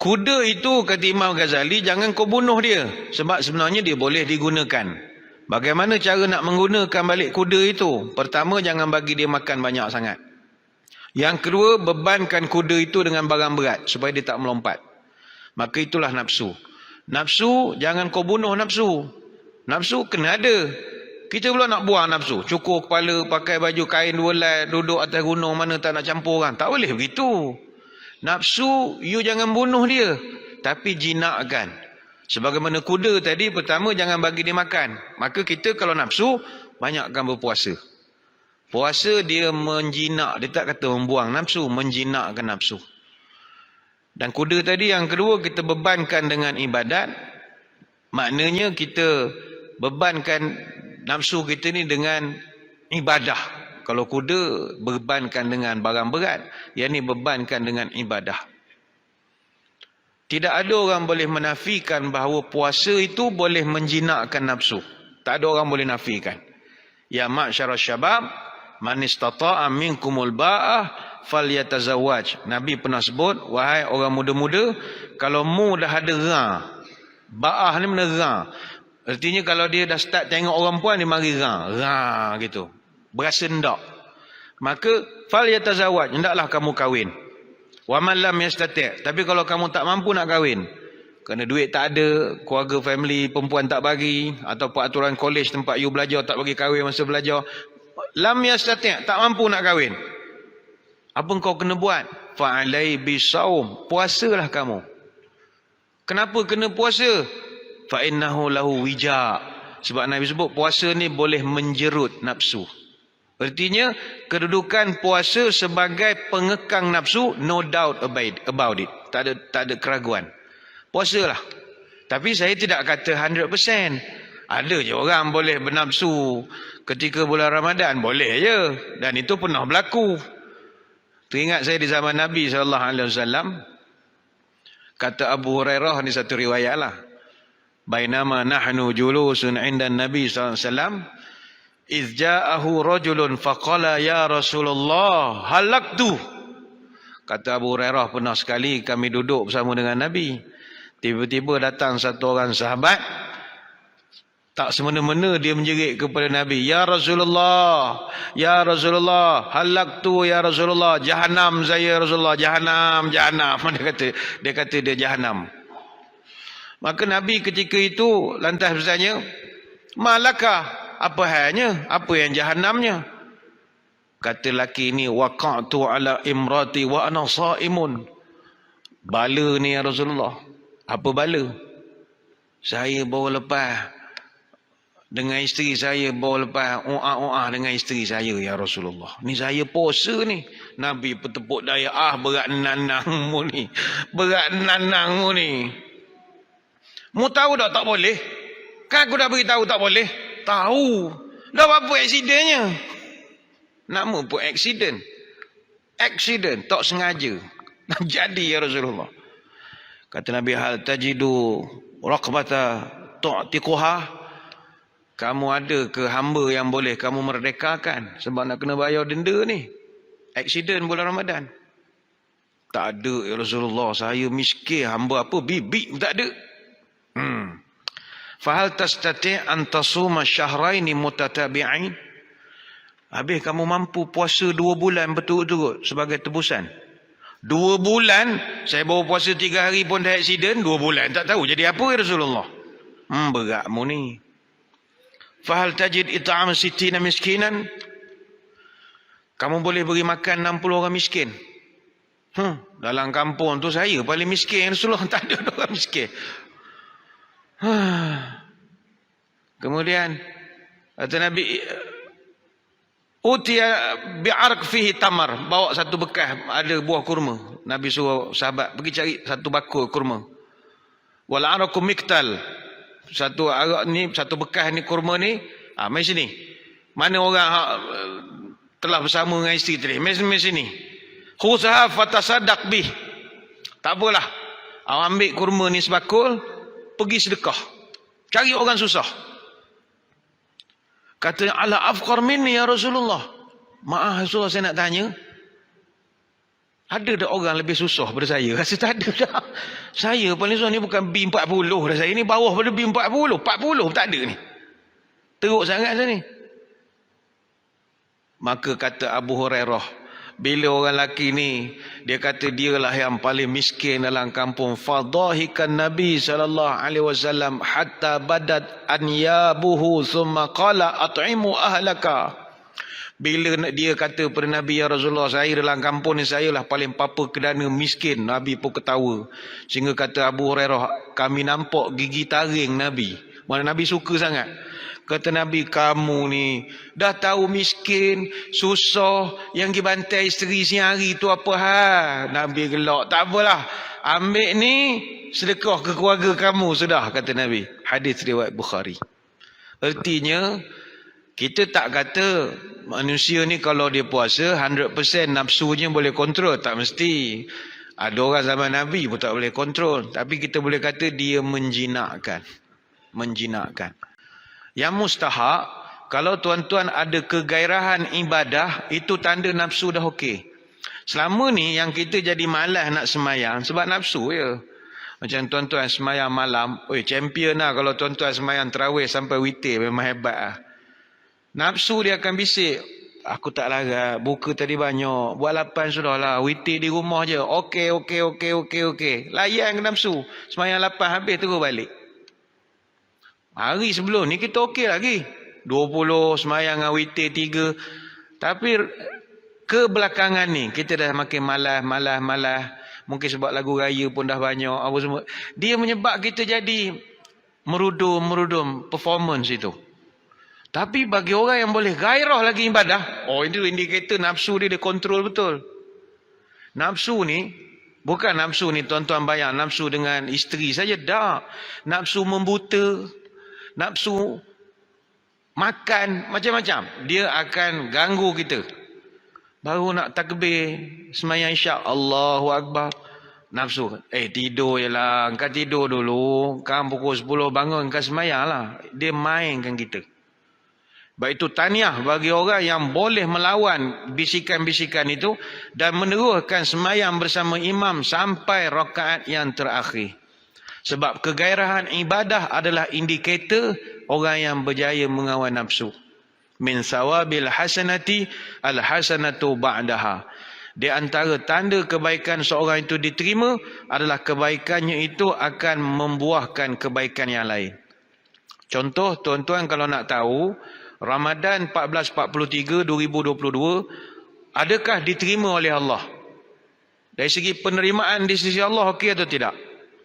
Kuda itu kata Imam Al-Ghazali jangan kau bunuh dia sebab sebenarnya dia boleh digunakan. Bagaimana cara nak menggunakan balik kuda itu? Pertama, jangan bagi dia makan banyak sangat. Yang kedua, bebankan kuda itu dengan barang berat supaya dia tak melompat. Maka itulah nafsu. Nafsu, jangan kau bunuh nafsu. Nafsu kena ada. Kita pula nak buang nafsu. Cukur kepala, pakai baju kain dua lai, duduk atas gunung mana tak nak campur orang. Tak boleh begitu. Nafsu, you jangan bunuh dia. Tapi jinakkan. Sebagaimana kuda tadi, pertama jangan bagi dia makan. Maka kita kalau nafsu, banyakkan berpuasa. Puasa dia menjinak, dia tak kata membuang nafsu, menjinakkan nafsu. Dan kuda tadi yang kedua kita bebankan dengan ibadat, maknanya kita bebankan nafsu kita ni dengan ibadah. Kalau kuda bebankan dengan barang berat, yang ni bebankan dengan ibadah. Tidak ada orang boleh menafikan bahawa puasa itu boleh menjinakkan nafsu. Tak ada orang boleh nafikan. Ya ma'syarasy syabab, man istata'a minkumul ba'ah falyatazawwaj. Nabi pernah sebut, wahai orang muda-muda, kalau mu dah ada ra. Ba'ah ni mana ra. Artinya kalau dia dah start tengok orang puan, dia mari ra. Ra gitu. Berasa hendak. Maka falyatazawwaj, hendaklah kamu kahwin. Wa man lam yastati'. Tapi kalau kamu tak mampu nak kahwin, kerana duit tak ada, keluarga family perempuan tak bagi, atau peraturan kolej tempat you belajar tak bagi kahwin masa belajar, lam yastati', tak mampu nak kahwin. Apa kau kena buat? Fa'alai bisaum. Puasalah kamu. Kenapa kena puasa? Fa'innahu lahu wija'. Sebab Nabi sebut puasa ni boleh menjerut nafsu. Artinya kedudukan puasa sebagai pengekang nafsu, no doubt about it. Tak ada keraguan. Puasalah. Tapi saya tidak kata 100%. Ada je orang boleh bernafsu ketika bulan Ramadan, boleh je. Dan itu pernah berlaku. Teringat saya di zaman Nabi SAW, kata Abu Hurairah, ni satu riwayat lah. Bainama nahnu julusun inda Nabi SAW, iz ja'ahu rajulun faqala ya Rasulullah halaktu. Kata Abu Hurairah, pernah sekali kami duduk bersama dengan Nabi. Tiba-tiba datang satu orang sahabat, tak semena-mena dia menjerit kepada Nabi, ya Rasulullah, ya Rasulullah, halaktu ya Rasulullah, Jahannam saya Rasulullah, Jahannam, Jahannam. Dia kata dia Jahannam. Maka Nabi ketika itu lantas bertanya, malaka, apa halnya, apa yang Jahannamnya? Kata laki ni, waqa'tu ala imrati wa ana sa'imun. Bala ni ya Rasulullah. Apa bala? Saya baru lepas dengan isteri saya, baru lepas u'ah dengan isteri saya ya Rasulullah. Ni saya puasa ni. Nabi bertepuk daya, berat nanangmu ni. Berat nanangmu ni. Mu tahu tak boleh? Kan aku dah beritahu tak boleh? Tahu. Dah apa aksidennya? Nama pun aksiden. Aksiden, tak sengaja. Jadi ya Rasulullah. Kata Nabi, hal tajidu raqbata tu'tiquha? Kamu ada ke hamba yang boleh kamu merdekakan? Sebab nak kena bayar denda ni. Aksiden bulan Ramadan. Tak ada ya Rasulullah. Saya miskin. Hamba apa? Bibik tak ada. Fahal tastati' an tasuma syahraini mutatabi'ain? Habis kamu mampu puasa 2 bulan betul-betul sebagai tebusan. 2 bulan, saya baru puasa 3 hari pun dah aksiden, 2 bulan tak tahu jadi apa ya Rasulullah. Beratmu ni. Fahal tajid it'am sittina miskinan? Kamu boleh beri makan 60 orang miskin. Dalam kampung tu saya paling miskin Rasulullah, tak ada orang miskin. Kemudian kata Nabi, utiya bi'arq fihi tamar, bawa satu bekas ada buah kurma. Nabi suruh sahabat pergi cari satu bakul kurma. Wal araqu miktal, satu arak ni, satu bekas ni kurma ni, mari sini. Mana orang telah bersama dengan isteri tadi? Mari sini. Khuzha fatasaddaq bih. Tak apalah. Awak ambil kurma ni sebakul, pergi sedekah. Cari orang susah. Kata, ala afqar minni ya Rasulullah. Maaf Rasulullah, saya nak tanya. Ada tak orang lebih susah daripada saya? Rasa tak ada dah. Saya paling susah ni bukan B40 dah. Saya ni bawah pada B40. 40 tak ada ni. Teruk sangat saya ni. Maka kata Abu Hurairah, bila orang lelaki ni, dia kata dialah yang paling miskin dalam kampung. Fadahikan Nabi SAW hatta badat anyabuhu thumma qala at'imu ahlaka. Bila dia kata kepada Nabi, ya Rasulullah, saya dalam kampung ni saya lah paling papa kedana miskin. Nabi pun ketawa. Sehingga kata Abu Hurairah, kami nampak gigi taring Nabi. Mana Nabi suka sangat. Kata Nabi, kamu ni dah tahu miskin, susah, yang pergi bantai isteri siang hari tu apa hal? Nabi gelak, tak apalah. Ambil ni, sedekah ke keluarga kamu sudah, kata Nabi. Hadis riwayat Bukhari. Artinya, kita tak kata manusia ni kalau dia puasa 100% nafsunya boleh kontrol. Tak mesti. Ada orang zaman Nabi pun tak boleh kontrol. Tapi kita boleh kata dia menjinakkan. Menjinakkan. Yang mustahak, kalau tuan-tuan ada kegairahan ibadah, itu tanda nafsu dah okey. Selama ni yang kita jadi malas nak semayang sebab nafsu je. Macam tuan-tuan semayang malam, champion lah kalau tuan-tuan semayang tarawih sampai witir, memang hebat lah. Nafsu dia akan bisik, aku tak larat, buka tadi banyak, buat 8 sudah lah, witir di rumah je, okey. Layan ke nafsu, semayang 8 habis terus balik. Hari sebelum ni kita okey lagi. 20 semayang dengan witir 3. Tapi kebelakangan ni kita dah makin malas. Mungkin sebab lagu raya pun dah banyak apa semua. Dia menyebab kita jadi merudum performance itu. Tapi bagi orang yang boleh gairah lagi ibadah, itu indikator nafsu dia kontrol betul. Nafsu ni bukan nafsu ni tuan-tuan bayang nafsu dengan isteri saja, dah. Nafsu membuta, nafsu makan, macam-macam. Dia akan ganggu kita. Baru nak takbir sembahyang isyak, Allahu Akbar. Nafsu, tidur je lah. Kau tidur dulu. Kau pukul 10 bangun, kau sembahyang lah. Dia mainkan kita. Baik itu tahniah bagi orang yang boleh melawan bisikan-bisikan itu dan meneruskan sembahyang bersama imam sampai rakaat yang terakhir. Sebab kegairahan ibadah adalah indikator orang yang berjaya mengawal nafsu. Min sawabil hasanati al-hasanatu ba'daha. Di antara tanda kebaikan seorang itu diterima adalah kebaikannya itu akan membuahkan kebaikan yang lain. Contoh, tuan-tuan kalau nak tahu, Ramadan 1443 2022 adakah diterima oleh Allah? Dari segi penerimaan di sisi Allah okey atau tidak?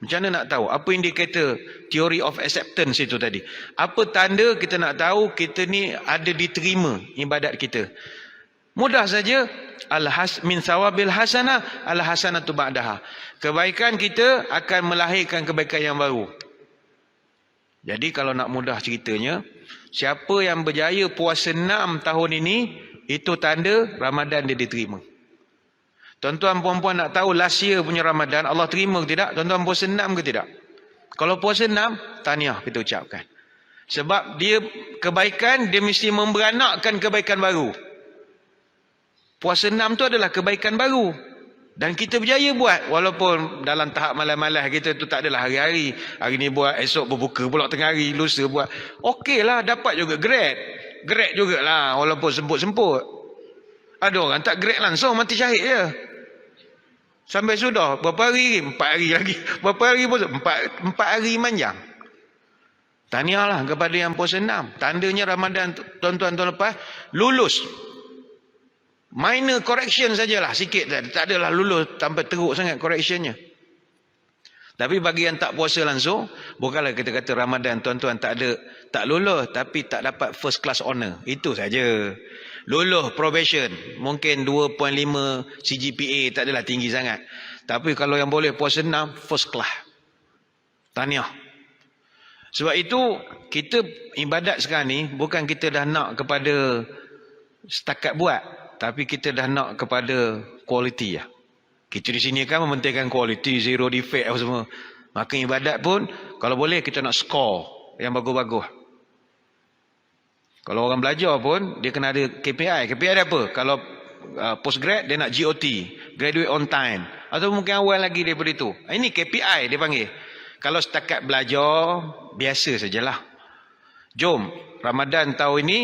Macam mana nak tahu? Apa indikator theory of acceptance itu tadi? Apa tanda kita nak tahu kita ni ada diterima ibadat kita? Mudah saja, min sawabil hasanah al hasanatu ba'daha. Kebaikan kita akan melahirkan kebaikan yang baru. Jadi kalau nak mudah ceritanya, siapa yang berjaya puasa 6 tahun ini, itu tanda Ramadan dia diterima. Tuan-tuan puan-puan nak tahu last year punya Ramadan Allah terima ke tidak? Tuan-tuan puasa 6 ke tidak? Kalau puasa 6, tahniah kita ucapkan. Sebab dia kebaikan, dia mesti memberanakkan kebaikan baru. Puasa 6 tu adalah kebaikan baru. Dan kita berjaya buat. Walaupun dalam tahap malam-malam kita tu tak adalah hari-hari. Hari ni buat, esok berbuka pula tengah hari, lusa buat. Okey lah, dapat juga grade. Grade jugalah, walaupun semput-semput. Ada orang tak grade langsung, mati syahid je. Sampai sudah, berapa hari? 4 hari lagi. Berapa hari puasa? 4 hari manjang. Tahniahlah kepada yang puasa 6. Tandanya Ramadan tuan-tuan tahun lepas, lulus. Minor correction sajalah sikit, tak adalah lulus tanpa teruk sangat correctionnya. Tapi bagi yang tak puasa langsung, bukanlah kita kata Ramadan tuan-tuan tak lulus tapi tak dapat first class honor. Itu saja. Lulus probation, mungkin 2.5 CGPA, tak adalah tinggi sangat. Tapi kalau yang boleh puasa 6, first class. Tahniah. Sebab itu kita ibadat sekarang ni bukan kita dah nak kepada setakat buat, tapi kita dah nak kepada kualiti ya. Kita di sini kan mementingkan kualiti, zero defect apa semua. Maka ibadat pun kalau boleh kita nak score yang bagus-bagus. Kalau orang belajar pun dia kena ada KPI. KPI dia apa? Kalau postgrad dia nak GOT, graduate on time. Atau mungkin awal lagi daripada itu. Ini KPI dia panggil. Kalau setakat belajar biasa sajalah. Jom Ramadan tahun ini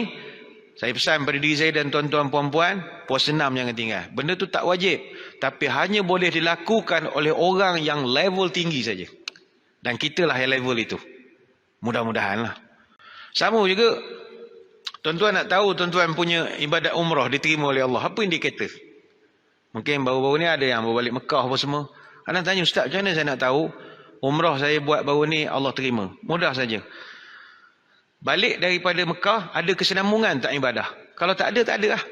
saya pesan pada diri saya dan tuan-tuan puan-puan, puasa 6 jangan tinggal. Benda tu tak wajib. Tapi hanya boleh dilakukan oleh orang yang level tinggi saja. Dan kitalah yang level itu. Mudah-mudahan lah. Sama juga, tuan-tuan nak tahu tuan-tuan punya ibadat umrah diterima oleh Allah. Apa indikator? Mungkin baru-baru ni ada yang berbalik Mekah apa semua. Anak tanya, Ustaz, macam mana saya nak tahu umrah saya buat baru ni Allah terima? Mudah saja. Balik daripada Mekah, ada kesinambungan tak ibadah? Kalau tak ada, tak ada lah.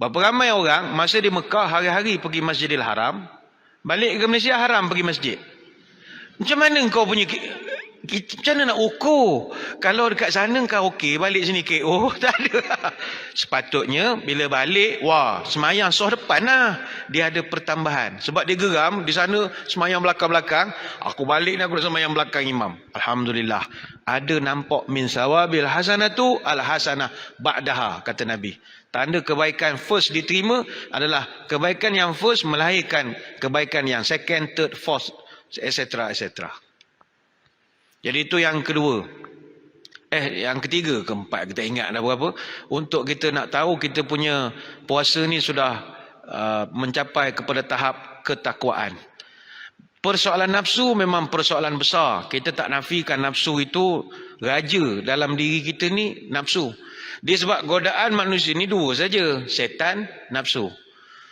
Berapa ramai orang, masa di Mekah, hari-hari pergi Masjidil Haram, balik ke Malaysia, haram pergi masjid. Macam mana kau punya... Macam mana nak ukur? Kalau dekat sana kau okey, balik sini KO, tak ada. Sepatutnya bila balik, wah, semayang soh depan lah. Dia ada pertambahan. Sebab dia geram, di sana semayang belakang-belakang. Aku balik ni aku nak semayang belakang imam. Alhamdulillah. Ada nampak min sawabil hasanatu al hasanah ba'daha, kata Nabi. Tanda kebaikan first diterima adalah kebaikan yang first melahirkan kebaikan yang second, third, fourth, etc. etc. Jadi itu yang kedua. Yang ketiga, keempat, kita ingat dah berapa. Untuk kita nak tahu kita punya puasa ni sudah mencapai kepada tahap ketakwaan. Persoalan nafsu memang persoalan besar. Kita tak nafikan nafsu itu raja dalam diri kita ni, nafsu. Dia sebab godaan manusia ni dua saja, setan, nafsu.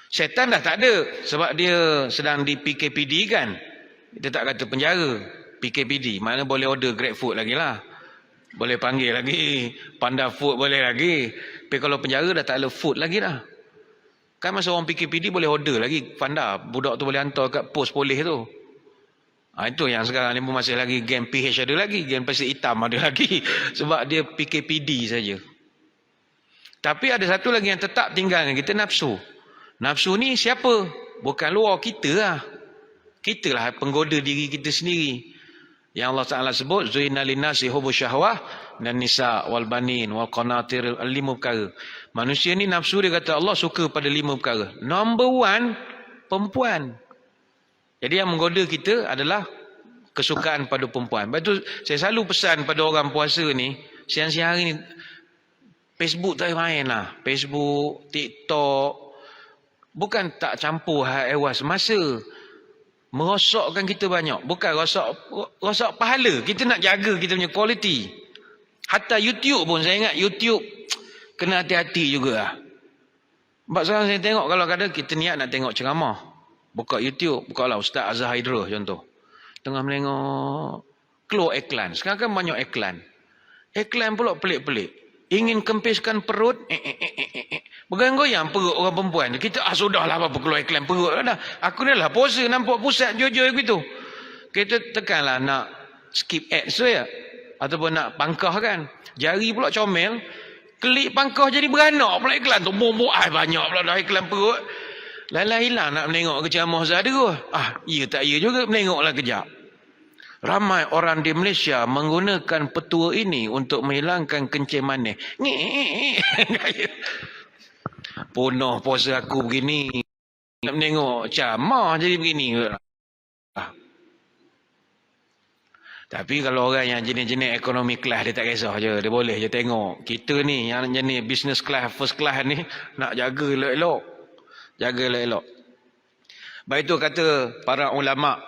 Setan dah tak ada sebab dia sedang di PKPD kan. Kita tak kata penjara. PKPD, mana boleh order Grab food lagi lah. Boleh panggil lagi, Panda food boleh lagi. Tapi kalau penjara dah tak ada food lagi dah. Kan masa orang PKPD boleh order lagi Panda. Budak tu boleh hantar kat pos polis tu. Itu yang sekarang ni pun masih lagi game PH ada lagi. Game pasir hitam ada lagi. Sebab dia PKPD saja. Tapi ada satu lagi yang tetap tinggal dengan kita, nafsu. Nafsu ni siapa? Bukan luar, kita lah. Kita lah penggoda diri kita sendiri. Yang Allah Ta'ala sebut, Zuhina linnasi hubu syahwah dan nisa wal banin wal qanatir, 5 perkara. Manusia ni nafsu dia kata Allah suka pada 5 perkara. Number 1, perempuan. Jadi yang menggoda kita adalah kesukaan pada perempuan. Sebab tu saya selalu pesan pada orang puasa ni, siang-siang hari ni, Facebook tak main lah. Facebook, TikTok. Bukan tak campur hal semasa. Merosakkan kita banyak. Bukan rosak pahala. Kita nak jaga kita punya kualiti. Hatta YouTube pun, saya ingat YouTube kena hati-hati juga lah. Sebab sekarang saya tengok, kalau kadang kita niat nak tengok ceramah, buka YouTube, buka lah Ustaz Azhar Hydra contoh. Tengah menengok, keluar iklan. Sekarang kan banyak iklan. Iklan pula pelik-pelik. Ingin kempiskan perut, bergoyang perut orang perempuan. Kita, sudahlah apa keluar iklan perut dah. Aku ni lah puasa, nampak pusat jujur gitu. Kita tekanlah nak skip ads tu ya. Ataupun nak pangkah kan. Jari pula comel, klik pangkah jadi beranak pula iklan tu. Bombok, banyak pula dah iklan perut. Lala hilang nak menengok ke ceramah Ustaz tu. Ya tak ya juga, menengoklah kejap. Ramai orang di Malaysia menggunakan petua ini untuk menghilangkan kencing manis. Punah puasa aku begini. Nak menengok ceramah jadi begini. Tapi kalau orang yang jenis-jenis ekonomi kelas, dia tak kisah je. Dia boleh je tengok. Kita ni yang jenis business class, first class ni, nak jaga elok-elok. Jaga elok-elok. Baik itu kata para ulama'.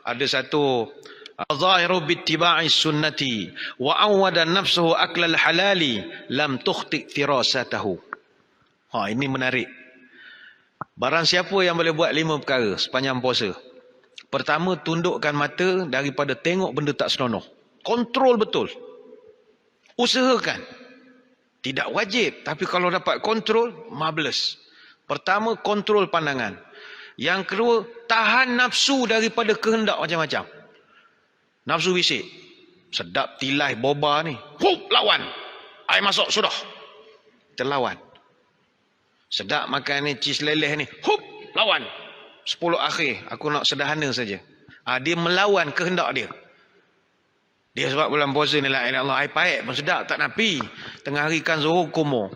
Ada satu, al-zahiru bittiba'i sunnati wa awwada nafsuhu aklal halali lam tukhti' firasatahu. Ini menarik. Barang siapa yang boleh buat 5 perkara sepanjang puasa. Pertama, tundukkan mata daripada tengok benda tak senonoh. Kontrol betul. Usahakan. Tidak wajib, tapi kalau dapat kontrol, marvelous. Pertama, kontrol pandangan. Yang kedua, tahan nafsu daripada kehendak macam-macam. Nafsu bisik. Sedap tilai boba ni. Lawan. Air masuk, sudah. Terlawan. Sedap makan ni, cheese leleh ni. Lawan. 10 akhir. Aku nak sederhana saja. Dia melawan kehendak dia. Dia sebab bulan puasa ni lah. Allah, air pahit pun sedap. Tak napi. Tengah hari kan Zuhur kumo.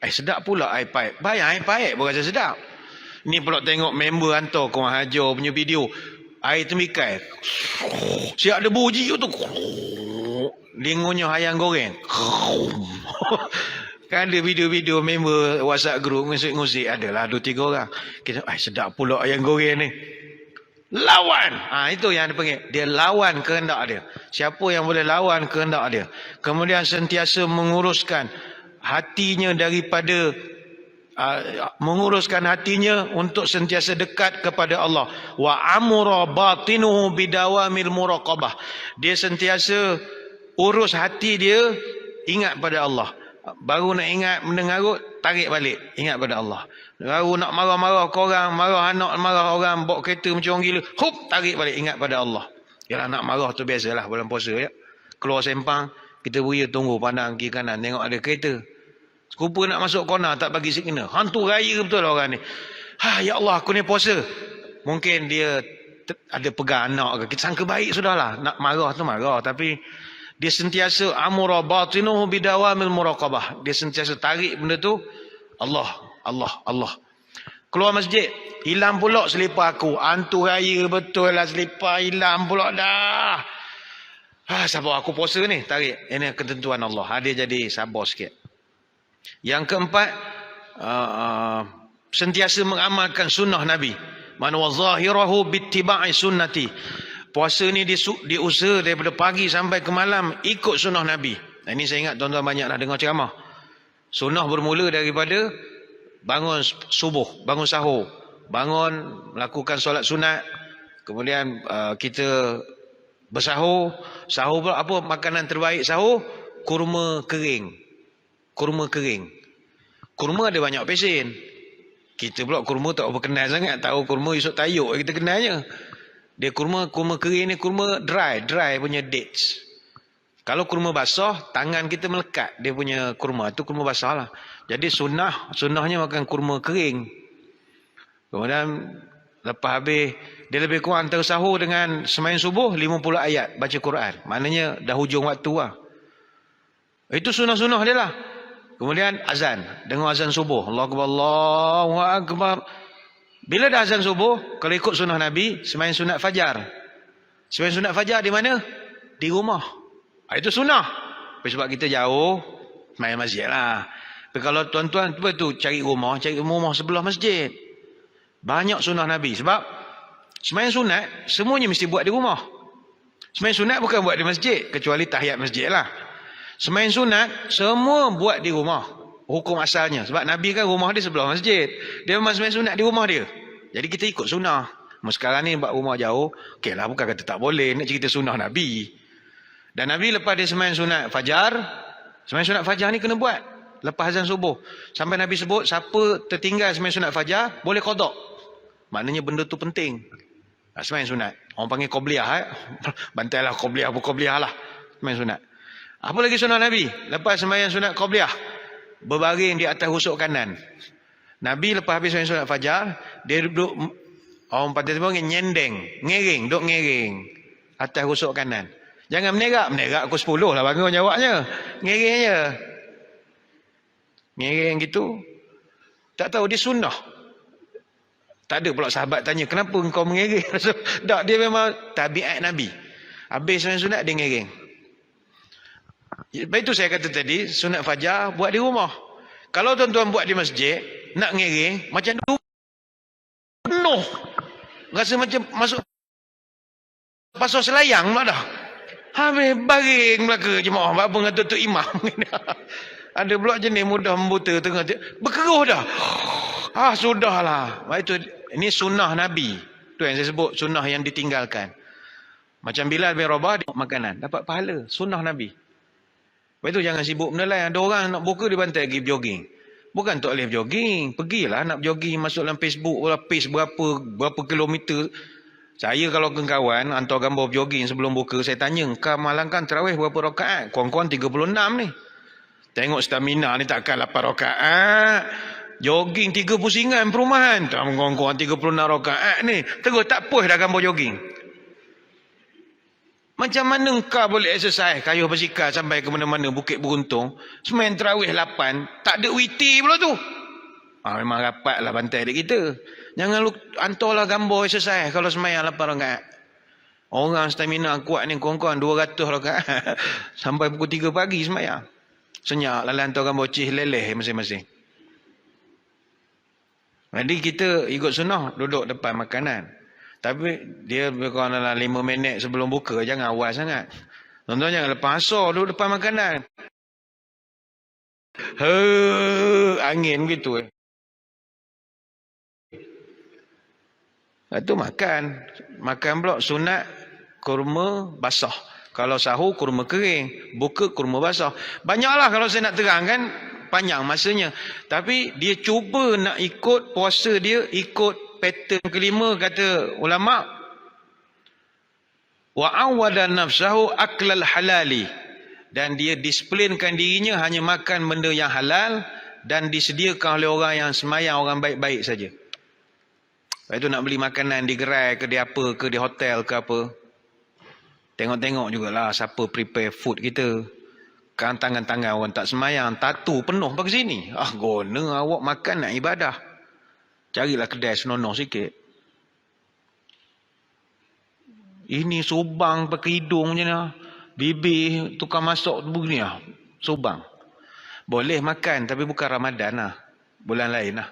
Sedap pula air pahit. Bayang air pahit pun rasa sedap. Ni pula tengok member hantar Kuang Hajar punya video. Air temikai. Siap debu jiu tu. Lingunya ayam goreng. Kan ada video-video member WhatsApp group ngusik-ngusik. Adalah 2-3 orang. Kita, sedap pula ayam goreng ni. Lawan. Itu yang dia panggil. Dia lawan kehendak dia. Siapa yang boleh lawan kehendak dia. Kemudian sentiasa menguruskan hatinya daripada menguruskan hatinya untuk sentiasa dekat kepada Allah. Wa amura batinuhu bidawamil muraqabah. Dia sentiasa urus hati dia ingat pada Allah. Baru nak ingat mendengarut, tarik balik, ingat pada Allah. Baru nak marah-marah ke orang, marah anak, marah orang, bawa kereta macam orang gila, tarik balik, ingat pada Allah. Yalah, nak marah tu biasalah bulan puasa ya. Keluar sempang, kita beria tunggu pandang kiri kanan, tengok ada kereta. Sekupa nak masuk corner, tak bagi signal. Hantu raya betul lah orang ni. Ya Allah, aku ni puasa. Mungkin dia ada pegang anak ke. Kita sangka baik sudahlah. Nak marah tu marah. Tapi dia sentiasa amura batinuhu bidawamil muraqabah. Dia sentiasa tarik benda tu. Allah, Allah, Allah. Keluar masjid. Hilang pula selipar aku. Hantu raya betul lah, selipar hilang pula dah. Sabar aku puasa ni. Tarik. Ini ketentuan Allah. Dia jadi sabar sikit. Yang keempat, sentiasa mengamalkan sunnah Nabi. Man wa zahirahu bittiba'i sunnati. Puasa ni diusaha daripada pagi sampai ke malam ikut sunnah Nabi. Ini saya ingat tuan-tuan banyak dah dengar ceramah. Sunnah bermula daripada bangun subuh, bangun sahur, bangun melakukan solat sunat, kemudian kita bersahur. Sahur pula apa makanan terbaik sahur? Kurma kering. Kurma kering. Kurma ada banyak pesen. Kita pula kurma tak berkenal sangat. Tahu kurma Yusuf Tayyuk kita kenalnya. Dia kurma kering ni kurma dry punya dates. Kalau kurma basah, tangan kita melekat dia punya kurma. Itu kurma basah lah. Jadi sunnahnya makan kurma kering. Kemudian lepas habis, dia lebih kurang antara sahur dengan sembahyang subuh 50 ayat baca Quran. Maknanya dah hujung waktu lah. Itu sunnah-sunnah dia lah. Kemudian azan. Dengar azan subuh. Allahu Akbar, Allahu Akbar. Bila dah azan subuh, kalau ikut sunnah Nabi, sembahyang sunat fajar. Sembahyang sunat fajar di mana? Di rumah. Itu sunnah. Sebab kita jauh, sembahyang masjid lah. Tapi kalau tuan-tuan tu cari rumah sebelah masjid. Banyak sunnah Nabi. Sebab sembahyang sunat, semuanya mesti buat di rumah. Sembahyang sunat bukan buat di masjid. Kecuali tahiyat masjid lah. Sembahyang sunat, semua buat di rumah. Hukum asalnya. Sebab Nabi kan rumah dia sebelah masjid. Dia memang sembahyang sunat di rumah dia. Jadi kita ikut sunnah. Sekarang ni buat rumah jauh. Okey lah, bukan kata tak boleh. Nak cerita sunnah Nabi. Dan Nabi lepas dia sembahyang sunat fajar. Sembahyang sunat fajar ni kena buat. Lepas azan subuh. Sampai Nabi sebut, siapa tertinggal sembahyang sunat fajar, boleh qada. Maknanya benda tu penting. Sembahyang sunat. Orang panggil qobliyah. Bantailah qobliyah, qobliyah lah. Sembahyang sunat. Apa lagi sunnah Nabi? Lepas sembahyang sunat qobliyah, berbaring di atas rusuk kanan. Nabi lepas habis sembahyang sunat fajar, dia duduk, orang pantai sebut nyendeng, ngering, duduk ngering atas rusuk kanan. Jangan menerak pukul 10 lah bangun jawabnya. Ngering je. Ngering gitu. Tak tahu dia sunnah. Tak ada pula sahabat tanya, kenapa engkau mengering? Tak, dia memang tabiat Nabi. Habis sembahyang sunat dia ngering. Baik itu saya kata tadi, sunat fajar buat di rumah. Kalau tuan-tuan buat di masjid, nak ngering, macam tu penuh. Rasa macam masuk pasal selayang pula dah. Habis baring belaka jemaah. Apa dengan tutup imam. Ada pula jenis mudah membuta tengah. Berkeruh dah. Sudahlah. Itu, ini sunnah Nabi. Itu yang saya sebut sunnah yang ditinggalkan. Macam Bilal bin Rabah dia makanan. Dapat pahala. Sunnah Nabi. Lepas itu jangan sibuk benda lain. Ada orang nak buka dia bantai pergi jogging. Bukan tak boleh jogging. Pergilah nak jogging. Masuk dalam Facebook. Pace berapa kilometer. Saya kalau ke kawan hantar gambar jogging sebelum buka, saya tanya, kau malangkan tarawih berapa rakaat? Kurang-kurang 36 ni. Tengok stamina ni takkan 8 rakaat. Jogging 3 pusingan perumahan. Tak kurang-kurang 36 rakaat ni. Terus tak puas dah gambar jogging. Macam mana kau boleh exercise kayuh bersikal sampai ke mana-mana Bukit Beruntung, sembahyang tarawih 8, tak ada witir pula tu. Memang rapat lah bantai dek kita. Jangan lu hantarlah gambar exercise kalau sembahyang 8 rakaat. Orang stamina kuat ni kurang-kurang 200 rakaat. Sampai pukul 3 pagi sembahyang. Senyap lah hantar gambar cih leleh masing-masing. Jadi kita ikut sunnah duduk depan makanan. Tapi dia lebih kurang dalam 5 minit sebelum buka. Jangan awal sangat. Tuan-tuan jangan lepas asar duduk depan makanan. Angin gitu. Itu makan. Makan pula sunat kurma basah. Kalau sahur kurma kering. Buka kurma basah. Banyaklah kalau saya nak terangkan. Panjang masanya. Tapi dia cuba nak ikut puasa dia. Ikut pattern kelima kata ulama. Wa'awada nafsahu aklal halali. Dan dia disiplinkan dirinya hanya makan benda yang halal. Dan disediakan oleh orang yang semayang, orang baik-baik saja. Lepas itu nak beli makanan di gerai ke di apa ke di hotel ke apa. Tengok-tengok jugalah siapa prepare food kita. Kan tangan-tangan orang tak semayang. Tatu penuh pergi sini. Guna awak makan nak ibadah. Carilah kedai senonoh sikit. Ini subang pakai hidung je lah. Bibir tukar masuk begini lah. Subang. Boleh makan tapi bukan Ramadan lah. Bulan lain lah.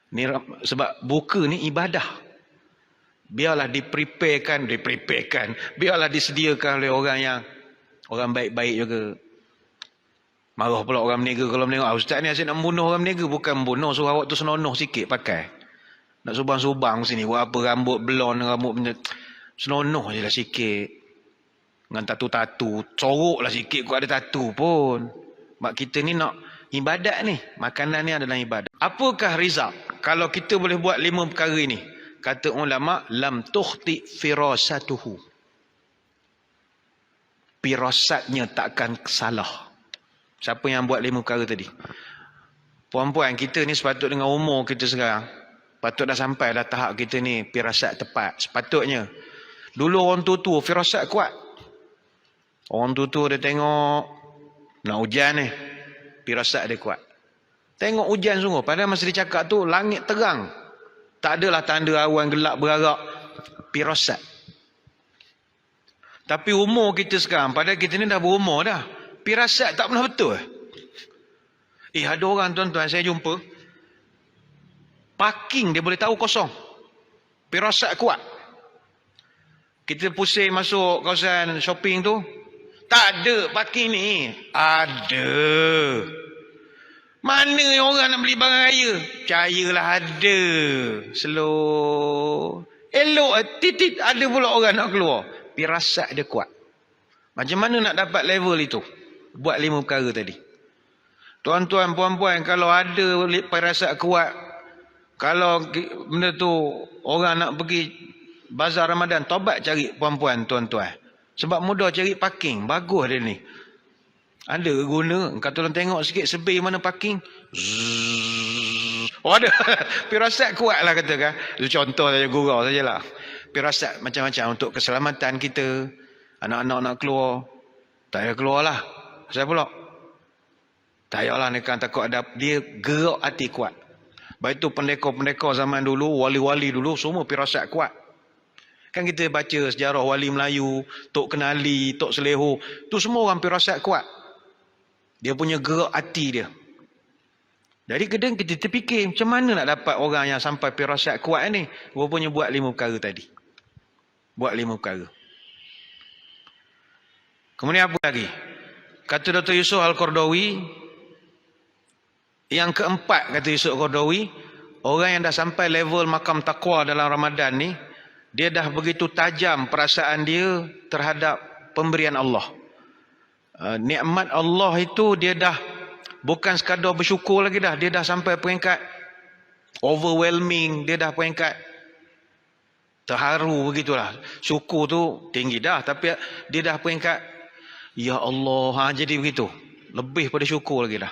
Ni, sebab buka ni ibadah. Biarlah dipreparekan. Biarlah disediakan oleh orang baik-baik juga. Marah pula orang meniaga kalau menengok. Ustaz ni asyik nak membunuh orang meniaga. Bukan membunuh. Suruh awak tu senonoh sikit pakai. Nak subang-subang sini. Buat apa rambut blon. Senonoh je lah sikit. Dengan tatu-tatu. Corok lah sikit kau ada tatu pun. Sebab kita ni nak ibadat ni. Makanan ni adalah ibadat. Apakah rizaq? Kalau kita boleh buat 5 perkara ini. Kata ulama, lam tukhti firasatuhu. pirasatnya takkan salah. Siapa yang buat 5 perkara tadi? Puan-puan, kita ni sepatut dengan umur kita sekarang, patut dah sampai dah tahap kita ni firasat tepat. Sepatutnya. Dulu orang tua-tua firasat kuat. Orang tua-tua dia tengok nak hujan ni, firasat dia kuat. Tengok hujan sungguh. Padahal masa dia cakap tu langit terang. Tak adalah tanda awan gelap berarak. Firasat. Tapi umur kita sekarang, padahal kita ni dah berumur dah. Firasat tak pernah betul. Ada orang tuan-tuan saya jumpa, parking dia boleh tahu kosong. Firasat kuat. Kita pusing masuk kawasan shopping tu, tak ada parking ni. Ada. Mana orang nak beli barang raya? Percayalah ada. Slow. Elok titit ada pula orang nak keluar. Firasat dia kuat. Macam mana nak dapat level itu? Buat 5 perkara tadi. Tuan-tuan, puan-puan, kalau ada firasat kuat, kalau benda tu orang nak pergi bazar Ramadan, tobat cari puan-puan, tuan-tuan. Sebab mudah cari parking. Bagus dia ni. Ada guna. Kau tolong tengok sikit sebi mana parking. Oh ada. Firasat kuat lah katakan. Itu contoh saja, gurau sajalah. Firasat macam-macam untuk keselamatan kita. Anak-anak nak keluar. Tak payah keluar lah. Saya pula. Tak payahlah mereka takut ada. Dia gerak hati kuat. Baik itu pendekar-pendekar zaman dulu, wali-wali dulu, semua firasat kuat. Kan kita baca sejarah wali Melayu, Tok Kenali, Tok Seleho. Tu semua orang firasat kuat. Dia punya gerak hati dia. Jadi kadang kita terfikir, macam mana nak dapat orang yang sampai firasat kuat ni? Rupanya buat 5 perkara tadi. Buat 5 perkara. Kemudian apa lagi? Kata Dr. Yusuf Al-Qardawi, yang keempat kata Yusuf Al-Qardawi, orang yang dah sampai level makam taqwa dalam Ramadan ni, dia dah begitu tajam perasaan dia terhadap pemberian Allah. Nikmat Allah itu dia dah bukan sekadar bersyukur lagi dah. Dia dah sampai peringkat overwhelming. Dia dah peringkat terharu begitulah. Syukur tu tinggi dah. Tapi dia dah peringkat, ya Allah, jadi begitu. Lebih pada syukur lagi dah.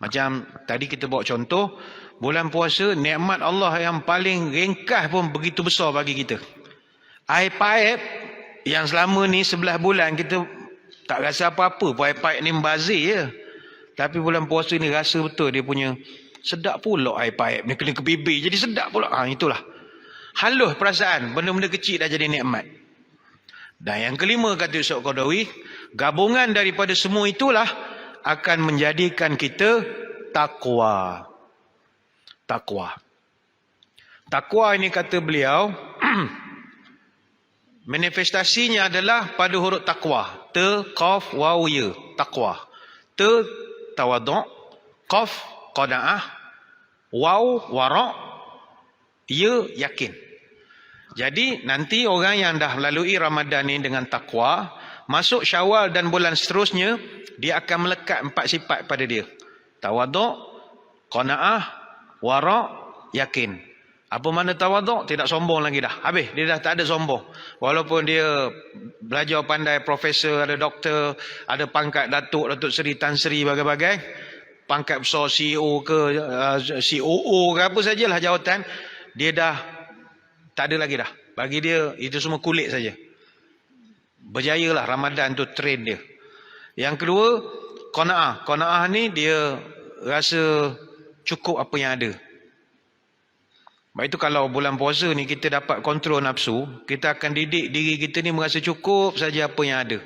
Macam tadi kita bawa contoh, bulan puasa, nikmat Allah yang paling ringkas pun begitu besar bagi kita. Air paip yang selama ni 11 bulan kita tak rasa apa-apa. Air paip ni membazir je. Tapi bulan puasa ni rasa betul dia punya sedap pula air paip ni kena ke bibir. Jadi sedap pula. Itulah. Halus perasaan. Benda-benda kecil dah jadi nikmat. Dan yang kelima kata Yusuf Qardawi, gabungan daripada semua itulah akan menjadikan kita takwa. Takwa. Takwa ini kata beliau, manifestasinya adalah pada huruf takwa. Ta, qaf, waw, ya. Takwa. Ta, tawaduk. Qaf, qana'ah. Waw, wara'. Ya, yakin. Jadi nanti orang yang dah melalui Ramadan ini dengan takwa, masuk Syawal dan bulan seterusnya, dia akan melekat 4 sifat pada dia. Tawaduk, qana'ah, wara', yakin. Apa mana tawaduk? Tidak sombong lagi dah. Habis, dia dah tak ada sombong. Walaupun dia belajar pandai, profesor, ada doktor, ada pangkat datuk, Datuk Seri, Tan Sri, bagai-bagai. Pangkat besar CEO ke, COO ke apa sajalah jawatan. Dia dah tak ada lagi dah. Bagi dia, itu semua kulit saja. Berjayalah Ramadan tu train dia. Yang kedua, qana'ah. Qana'ah ni dia rasa cukup apa yang ada. Baik itu kalau bulan puasa ni kita dapat kontrol nafsu, kita akan didik diri kita ni merasa cukup saja apa yang ada.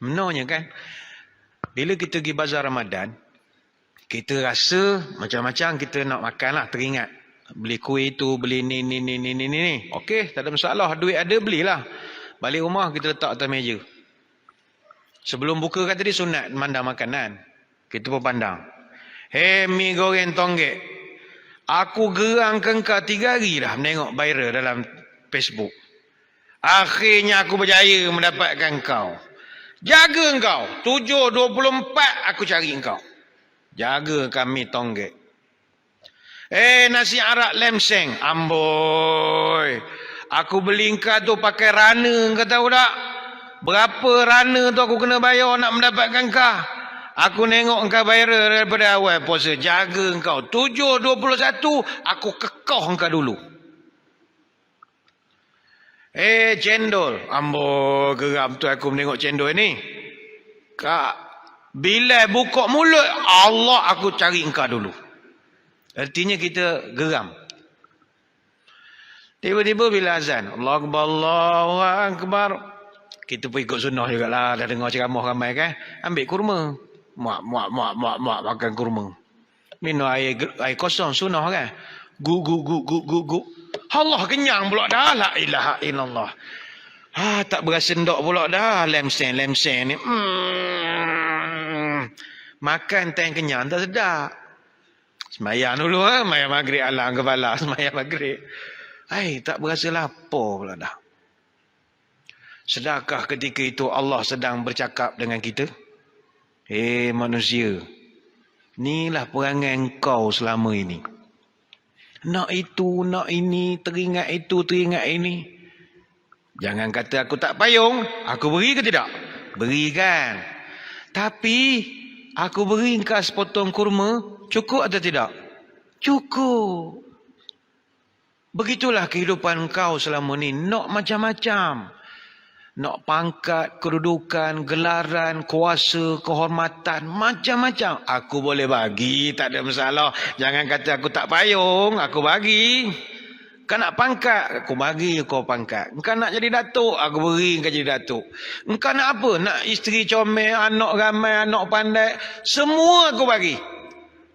Benarnya kan? Bila kita pergi bazar Ramadan, kita rasa macam-macam kita nak makan lah, teringat. Beli kuih tu, beli ni. Okey, tak ada masalah. Duit ada, belilah. Balik rumah kita letak atas meja. Sebelum buka kan tadi sunat mandang makanan. Kita pun pandang. Hei, mi goreng tonggek. Aku gerangkan kau 3 hari dah menengok viral dalam Facebook. Akhirnya aku berjaya mendapatkan kau. Jaga kau. 7.24 aku cari kau. Jaga kami tonggek. Nasi arak lemseng. Amboi. Aku beli kau tu pakai rana, kau tahu tak? Berapa rana tu aku kena bayar nak mendapatkan kah? Aku nengok engkau bayar daripada awal puasa. Jaga engkau. 7.21 aku kekeh engkau dulu. Cendol. Ambo geram tu aku menengok cendol ni. Kak, bila buka mulut, Allah aku cari engkau dulu. Artinya kita geram. Tiba-tiba bila azan, Allahu Akbar, Allahu Akbar. Kita pun ikut sunnah jugalah. Dah dengar ceramah ramai kan. Ambil kurma. Muak makan kurma. Minum air kosong sunnah kan. Gu. Allah kenyang pula dah. La ilaha illallah. Tak berasa ndok pula dah. Lemsen ni. Makan time kenyang tak sedap. Semayang dulu semayang maghrib alang kepala. Semayang maghrib. Tak berasa lapar pula dah. Sedakah ketika itu Allah sedang bercakap dengan kita? Manusia, inilah perangai engkau selama ini. Nak itu, nak ini, teringat itu, teringat ini. Jangan kata aku tak payung, aku beri ke tidak? Beri kan. Tapi, aku beri engkau sepotong kurma, cukup atau tidak? Cukup. Begitulah kehidupan engkau selama ini. Nak macam-macam. Nak pangkat, kedudukan, gelaran, kuasa, kehormatan, macam-macam. Aku boleh bagi, tak ada masalah. Jangan kata aku tak payung, aku bagi. Kau nak pangkat, aku bagi kau pangkat. Kau nak jadi datuk, aku beri kau jadi datuk. Kau nak apa? Nak isteri comel, anak ramai, anak pandai. Semua aku bagi.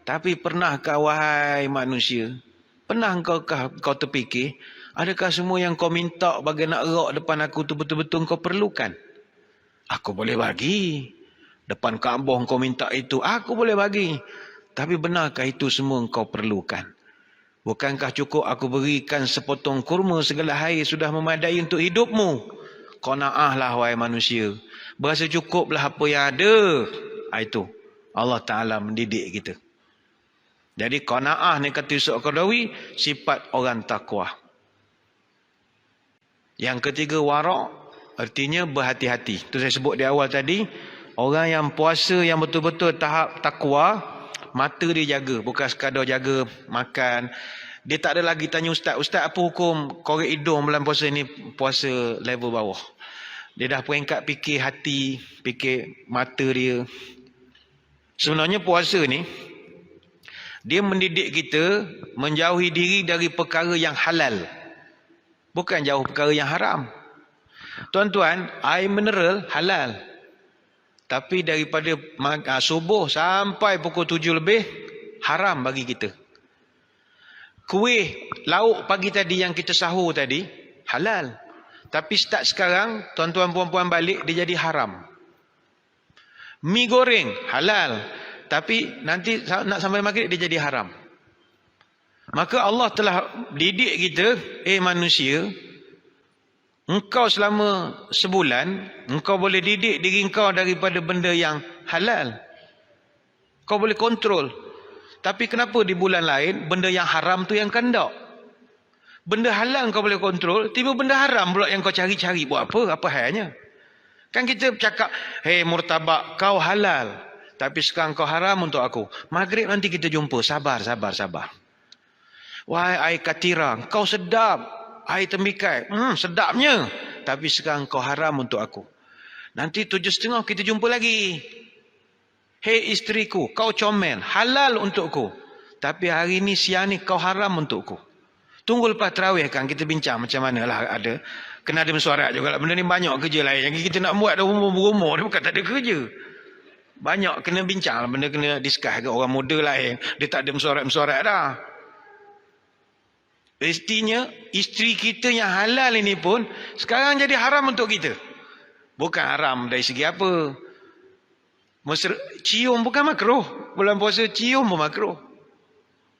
Tapi pernahkah wahai manusia? Pernah kau terfikir? Adakah semua yang kau minta bagi nak erak depan aku tu betul-betul kau perlukan? Aku boleh bagi. Depan Kaabah kau minta itu, aku boleh bagi. Tapi benarkah itu semua kau perlukan? Bukankah cukup aku berikan sepotong kurma segala hari sudah memadai untuk hidupmu? Qanaahlah wahai manusia. Berasa cukuplah apa yang ada. Itu Allah Ta'ala mendidik kita. Jadi qanaah ni kata Yusuf Qaradawi, sifat orang takwa. Yang ketiga wara', artinya berhati-hati. Itu saya sebut di awal tadi. Orang yang puasa yang betul-betul tahap takwa, mata dia jaga. Bukan sekadar jaga makan. Dia tak ada lagi tanya ustaz, ustaz apa hukum korek hidung bulan puasa ni, puasa level bawah. Dia dah peringkat fikir hati, fikir mata dia. Sebenarnya puasa ni, dia mendidik kita menjauhi diri dari perkara yang halal. Bukan jauh perkara yang haram. Tuan-tuan, air mineral halal. Tapi daripada subuh sampai pukul 7 lebih, haram bagi kita. Kuih lauk pagi tadi yang kita sahur tadi, halal. Tapi start sekarang, tuan-tuan puan-puan balik, dia jadi haram. Mi goreng, halal. Tapi nanti nak sampai maghrib, dia jadi haram. Maka Allah telah didik kita, manusia, engkau selama sebulan, engkau boleh didik diri engkau daripada benda yang halal. Kau boleh kontrol. Tapi kenapa di bulan lain, benda yang haram tu yang kandak? Benda halal kau boleh kontrol, tiba benda haram pula yang kau cari-cari. Buat apa? Apa halnya? Kan kita cakap, murtabak, kau halal. Tapi sekarang kau haram untuk aku. Maghrib nanti kita jumpa. Sabar. Wahai air katira, kau sedap. Air tembikai, sedapnya. Tapi sekarang kau haram untuk aku. Nanti 7.30 kita jumpa lagi. Hei isteriku, kau comel, halal untukku. Tapi hari ni siang ni kau haram untukku. Tunggu lepas tarawih kan kita bincang macam mana lah ada. Kena ada mesuarat juga lah. Benda ni banyak kerja lain. Yang kita nak buat dah umur-umur ni bukan tak ada kerja. Banyak kena bincang lah. Benda kena discuss ke orang muda lain. Dia tak ada mesuarat-mesuarat dah. Pastinya isteri kita yang halal ini pun sekarang jadi haram untuk kita. Bukan haram dari segi apa. Cium bukan makruh. Bulan puasa cium pun makruh.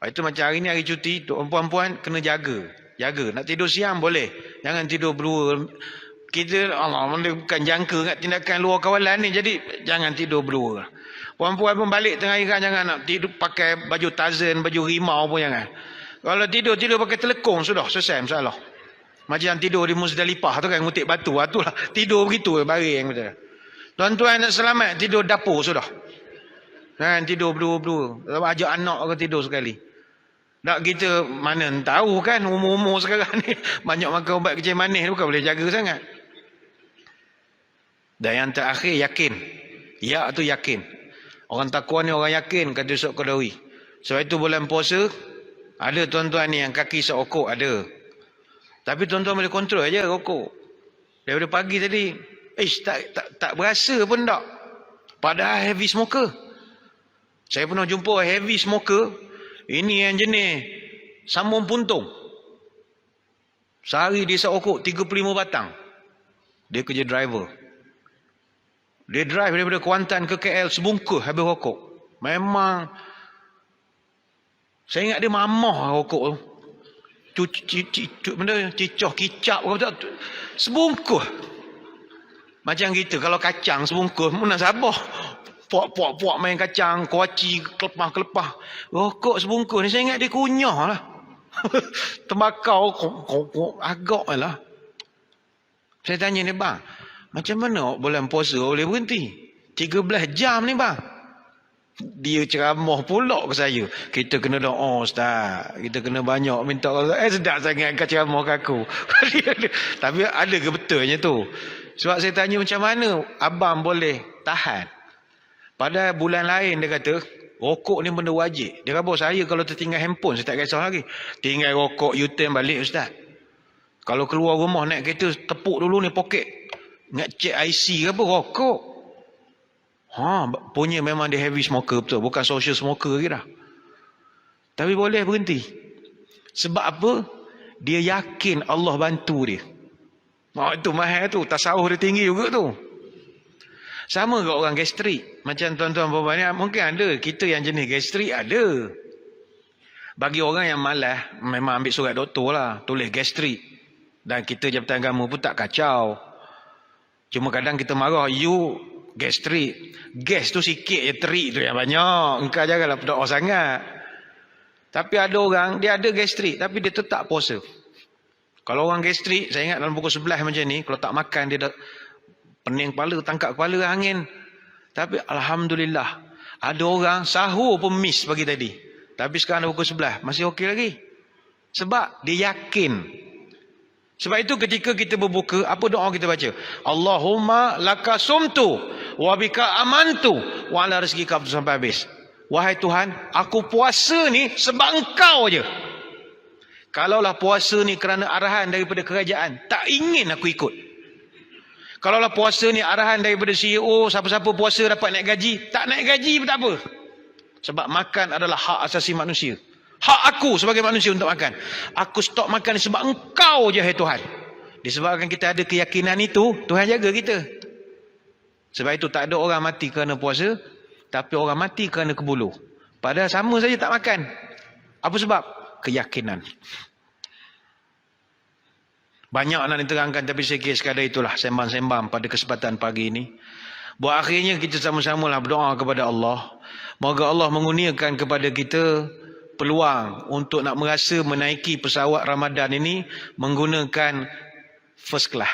Itu macam hari ni hari cuti, puan-puan kena jaga. Nak tidur siang boleh. Jangan tidur berdua. Kita bukan jangka kat tindakan luar kawalan ni. Jadi jangan tidur berdua. Puan-puan pun balik tengah hari jangan nak tidur pakai baju tazan, baju rimau pun jangan. Kalau tidur pakai telekung sudah selesai masalah. Macam tidur di Muzdalifah tu kan, ngutip batu. Itulah tidur begitu baring betul. Tuan-tuan nak selamat tidur dapur sudah. Kan tidur berdua-berdua. Ajak anak ke tidur sekali. Tak kita mana tahu kan umur-umur sekarang ni banyak makan ubat kecil manis bukan boleh jaga sangat. Dan yang terakhir yakin. Ya tu yakin. Orang takwa ni orang yakin kata Ustaz Qadawi. Sebab itu bulan puasa ada tuan-tuan ni yang kaki seokok ada. Tapi tuan-tuan boleh kontrol aja rokok. Daripada pagi tadi, tak berasa pun tak. Padahal heavy smoker. Saya pernah jumpa heavy smoker. Ini yang jenis sambung puntung. Sehari dia seokok 35 batang. Dia kerja driver. Dia drive daripada Kuantan ke KL sebungkus habis rokok. Memang saya ingat dia mamah rokok tu. Cicoh kicap ke betul. Sebungkus. Macam kita kalau kacang sebungkus mana sabar. Puak main kacang, kuaci, kelepah. Rokok sebungkus ni saya ingat dia kunyah lah. Tembakau agak lah. Saya tanya ni bang, macam mana bulan puasa boleh berhenti? 13 jam ni bang. Dia ceramah pula ke saya. Kita kena doa ustaz. Kita kena banyak minta Allah. Sedap sangat kau ceramah ke aku. Tapi ada ke betulnya tu? Sebab saya tanya macam mana abang boleh tahan. Pada bulan lain dia kata, rokok ni benda wajib. Dia kata saya kalau tertinggal handphone saya tak kisah lagi. Tinggal rokok U-turn balik ustaz. Kalau keluar rumah naik kereta tepuk dulu ni poket. Nak cek IC ke apa rokok. Punya memang dia heavy smoker betul. Bukan social smoker lagi dah. Tapi boleh berhenti. Sebab apa? Dia yakin Allah bantu dia. Itu mahal tu. Tasawuf dia tinggi juga tu. Sama ke orang gastrik. Macam tuan-tuan perempuan ni. Mungkin ada. Kita yang jenis gastrik ada. Bagi orang yang malas. Memang ambil surat doktor lah. Tulis gastrik. Dan kita Jabatan Agama pun tak kacau. Cuma kadang kita marah. You gastrik. Gas tu sikit je, terik tu yang banyak. Engkau janganlah berdoa sangat. Tapi ada orang, dia ada gastrik. Tapi dia tetap puasa. Kalau orang gastrik, saya ingat dalam pukul 11 macam ni. Kalau tak makan, dia dah pening kepala, tangkap kepala angin. Tapi Alhamdulillah. Ada orang sahur pun miss pagi tadi. Tapi sekarang dah pukul 11. Masih okey lagi. Sebab dia yakin. Sebab itu ketika kita berbuka, apa doa kita baca? Allahumma laka sumtu wa bika amantu wa ala rizqika sampai habis. Wahai Tuhan, aku puasa ni sebab Engkau je. Kalaulah puasa ni kerana arahan daripada kerajaan, tak ingin aku ikut. Kalaulah puasa ni arahan daripada CEO, siapa-siapa puasa dapat naik gaji, tak naik gaji pun tak apa. Sebab makan adalah hak asasi manusia. Hak aku sebagai manusia untuk makan. Aku stop makan sebab Engkau je, hai Tuhan. Disebabkan kita ada keyakinan itu, Tuhan jaga kita. Sebab itu tak ada orang mati kerana puasa, tapi orang mati kerana kebuluh. Padahal sama saja tak makan. Apa sebab? Keyakinan. Banyak nak diterangkan, tapi saya kira sekadar itulah sembang-sembang pada kesempatan pagi ini. Buat akhirnya kita sama-samalah berdoa kepada Allah. Moga Allah mengurniakan kepada kita peluang untuk nak merasa menaiki pesawat Ramadan ini menggunakan first class.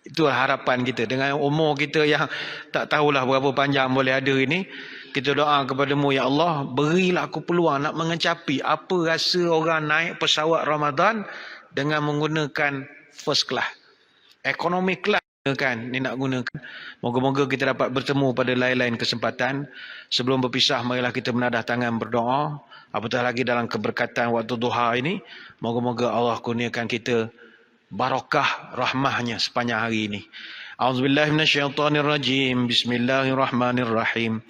Itulah harapan kita. Dengan umur kita yang tak tahulah berapa panjang boleh ada ini, kita doa kepada-Mu, ya Allah, berilah aku peluang nak mengecapi apa rasa orang naik pesawat Ramadan dengan menggunakan first class. Economic class kan ni nak gunakan. Moga-moga kita dapat bertemu pada lain-lain kesempatan. Sebelum berpisah, marilah kita menadah tangan berdoa. Apatah lagi dalam keberkatan waktu duha ini, moga-moga Allah kurniakan kita barakah rahmahnya sepanjang hari ini. A'udzubillahi minasyaitonirrajim. Bismillahirrahmanirrahim.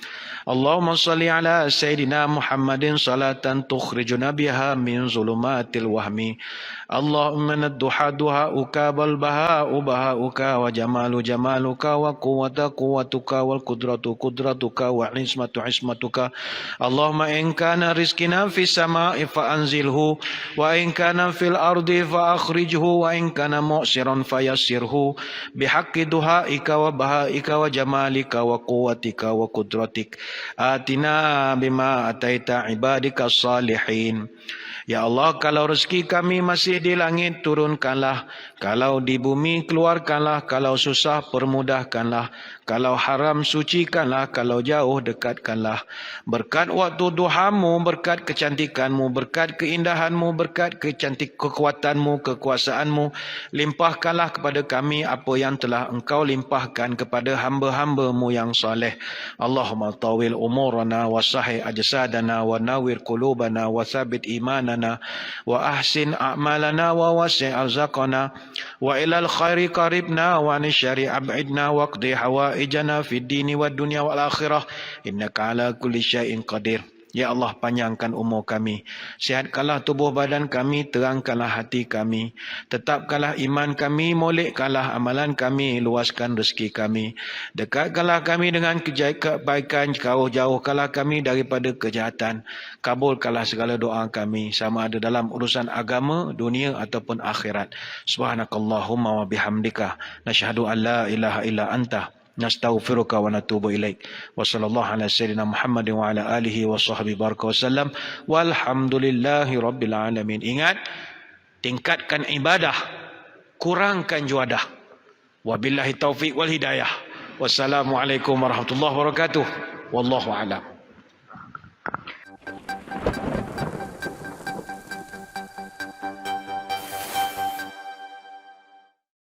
Allahumma salli ala Sayyidina Muhammadin salatan tukhrijuna biha min zulumatil wahmi. Allahumma nadduha duha'uka bal baha'u baha'uka wa jamalu jamaluka wa quwwata quwwatuka wal qudratu qudratuka wa ismatu ismatuka. Allahumma in kana rizqina fis sama'i fa anzilhu wa in kana fil ardi fa akhrijhu wa in kana mu'siran fayassirhu bihaqqi duha'ika wa baha'ika wa jamalika wa quwwatika wa qudratik. Atina bima ataita ibadika salihin. Ya Allah, kalau rezeki kami masih di langit, turunkanlah. Kalau di bumi, keluarkanlah. Kalau susah, permudahkanlah. Kalau haram, sucikanlah. Kalau jauh, dekatkanlah. Berkat waktu duhamu, berkat kecantikanmu, berkat keindahanmu, berkat kekuatanmu, kekuasaanmu, limpahkanlah kepada kami apa yang telah engkau limpahkan kepada hamba-hambamu yang saleh. Allahumma tawil umurana wa sahih ajsadana wa nawir qulubana wa thabit imanana wa ahsin a'malana wa wasi' arzaqana wa ilal khairi qaribna wa nisyari ab'idna wa qdi hawaijana fid dini wad dunya wal akhirah innaka ala kulli syai'in qadir. Ya Allah, panjangkan umur kami, sihatkanlah tubuh badan kami, terangkanlah hati kami, tetapkanlah iman kami, molekkanlah amalan kami, luaskan rezeki kami, dekatkanlah kami dengan kebaikan, jauhkanlah kami daripada kejahatan, kabulkanlah segala doa kami, sama ada dalam urusan agama, dunia ataupun akhirat. Subhanakallahumma wa bihamdika, nasyhadu an la ilaha illa anta, nastaghfiruka wa natubu ilaik. Wa sallallahu ala sayyidina Muhammadin wa ala alihi wa sahbihi baraka wasallam. Walhamdulillahi rabbil alamin. Ingat, tingkatkan ibadah, kurangkan juadah. Wabillahi taufiq wal hidayah. Wassalamualaikum warahmatullahi wabarakatuh. Wallahu a'lam.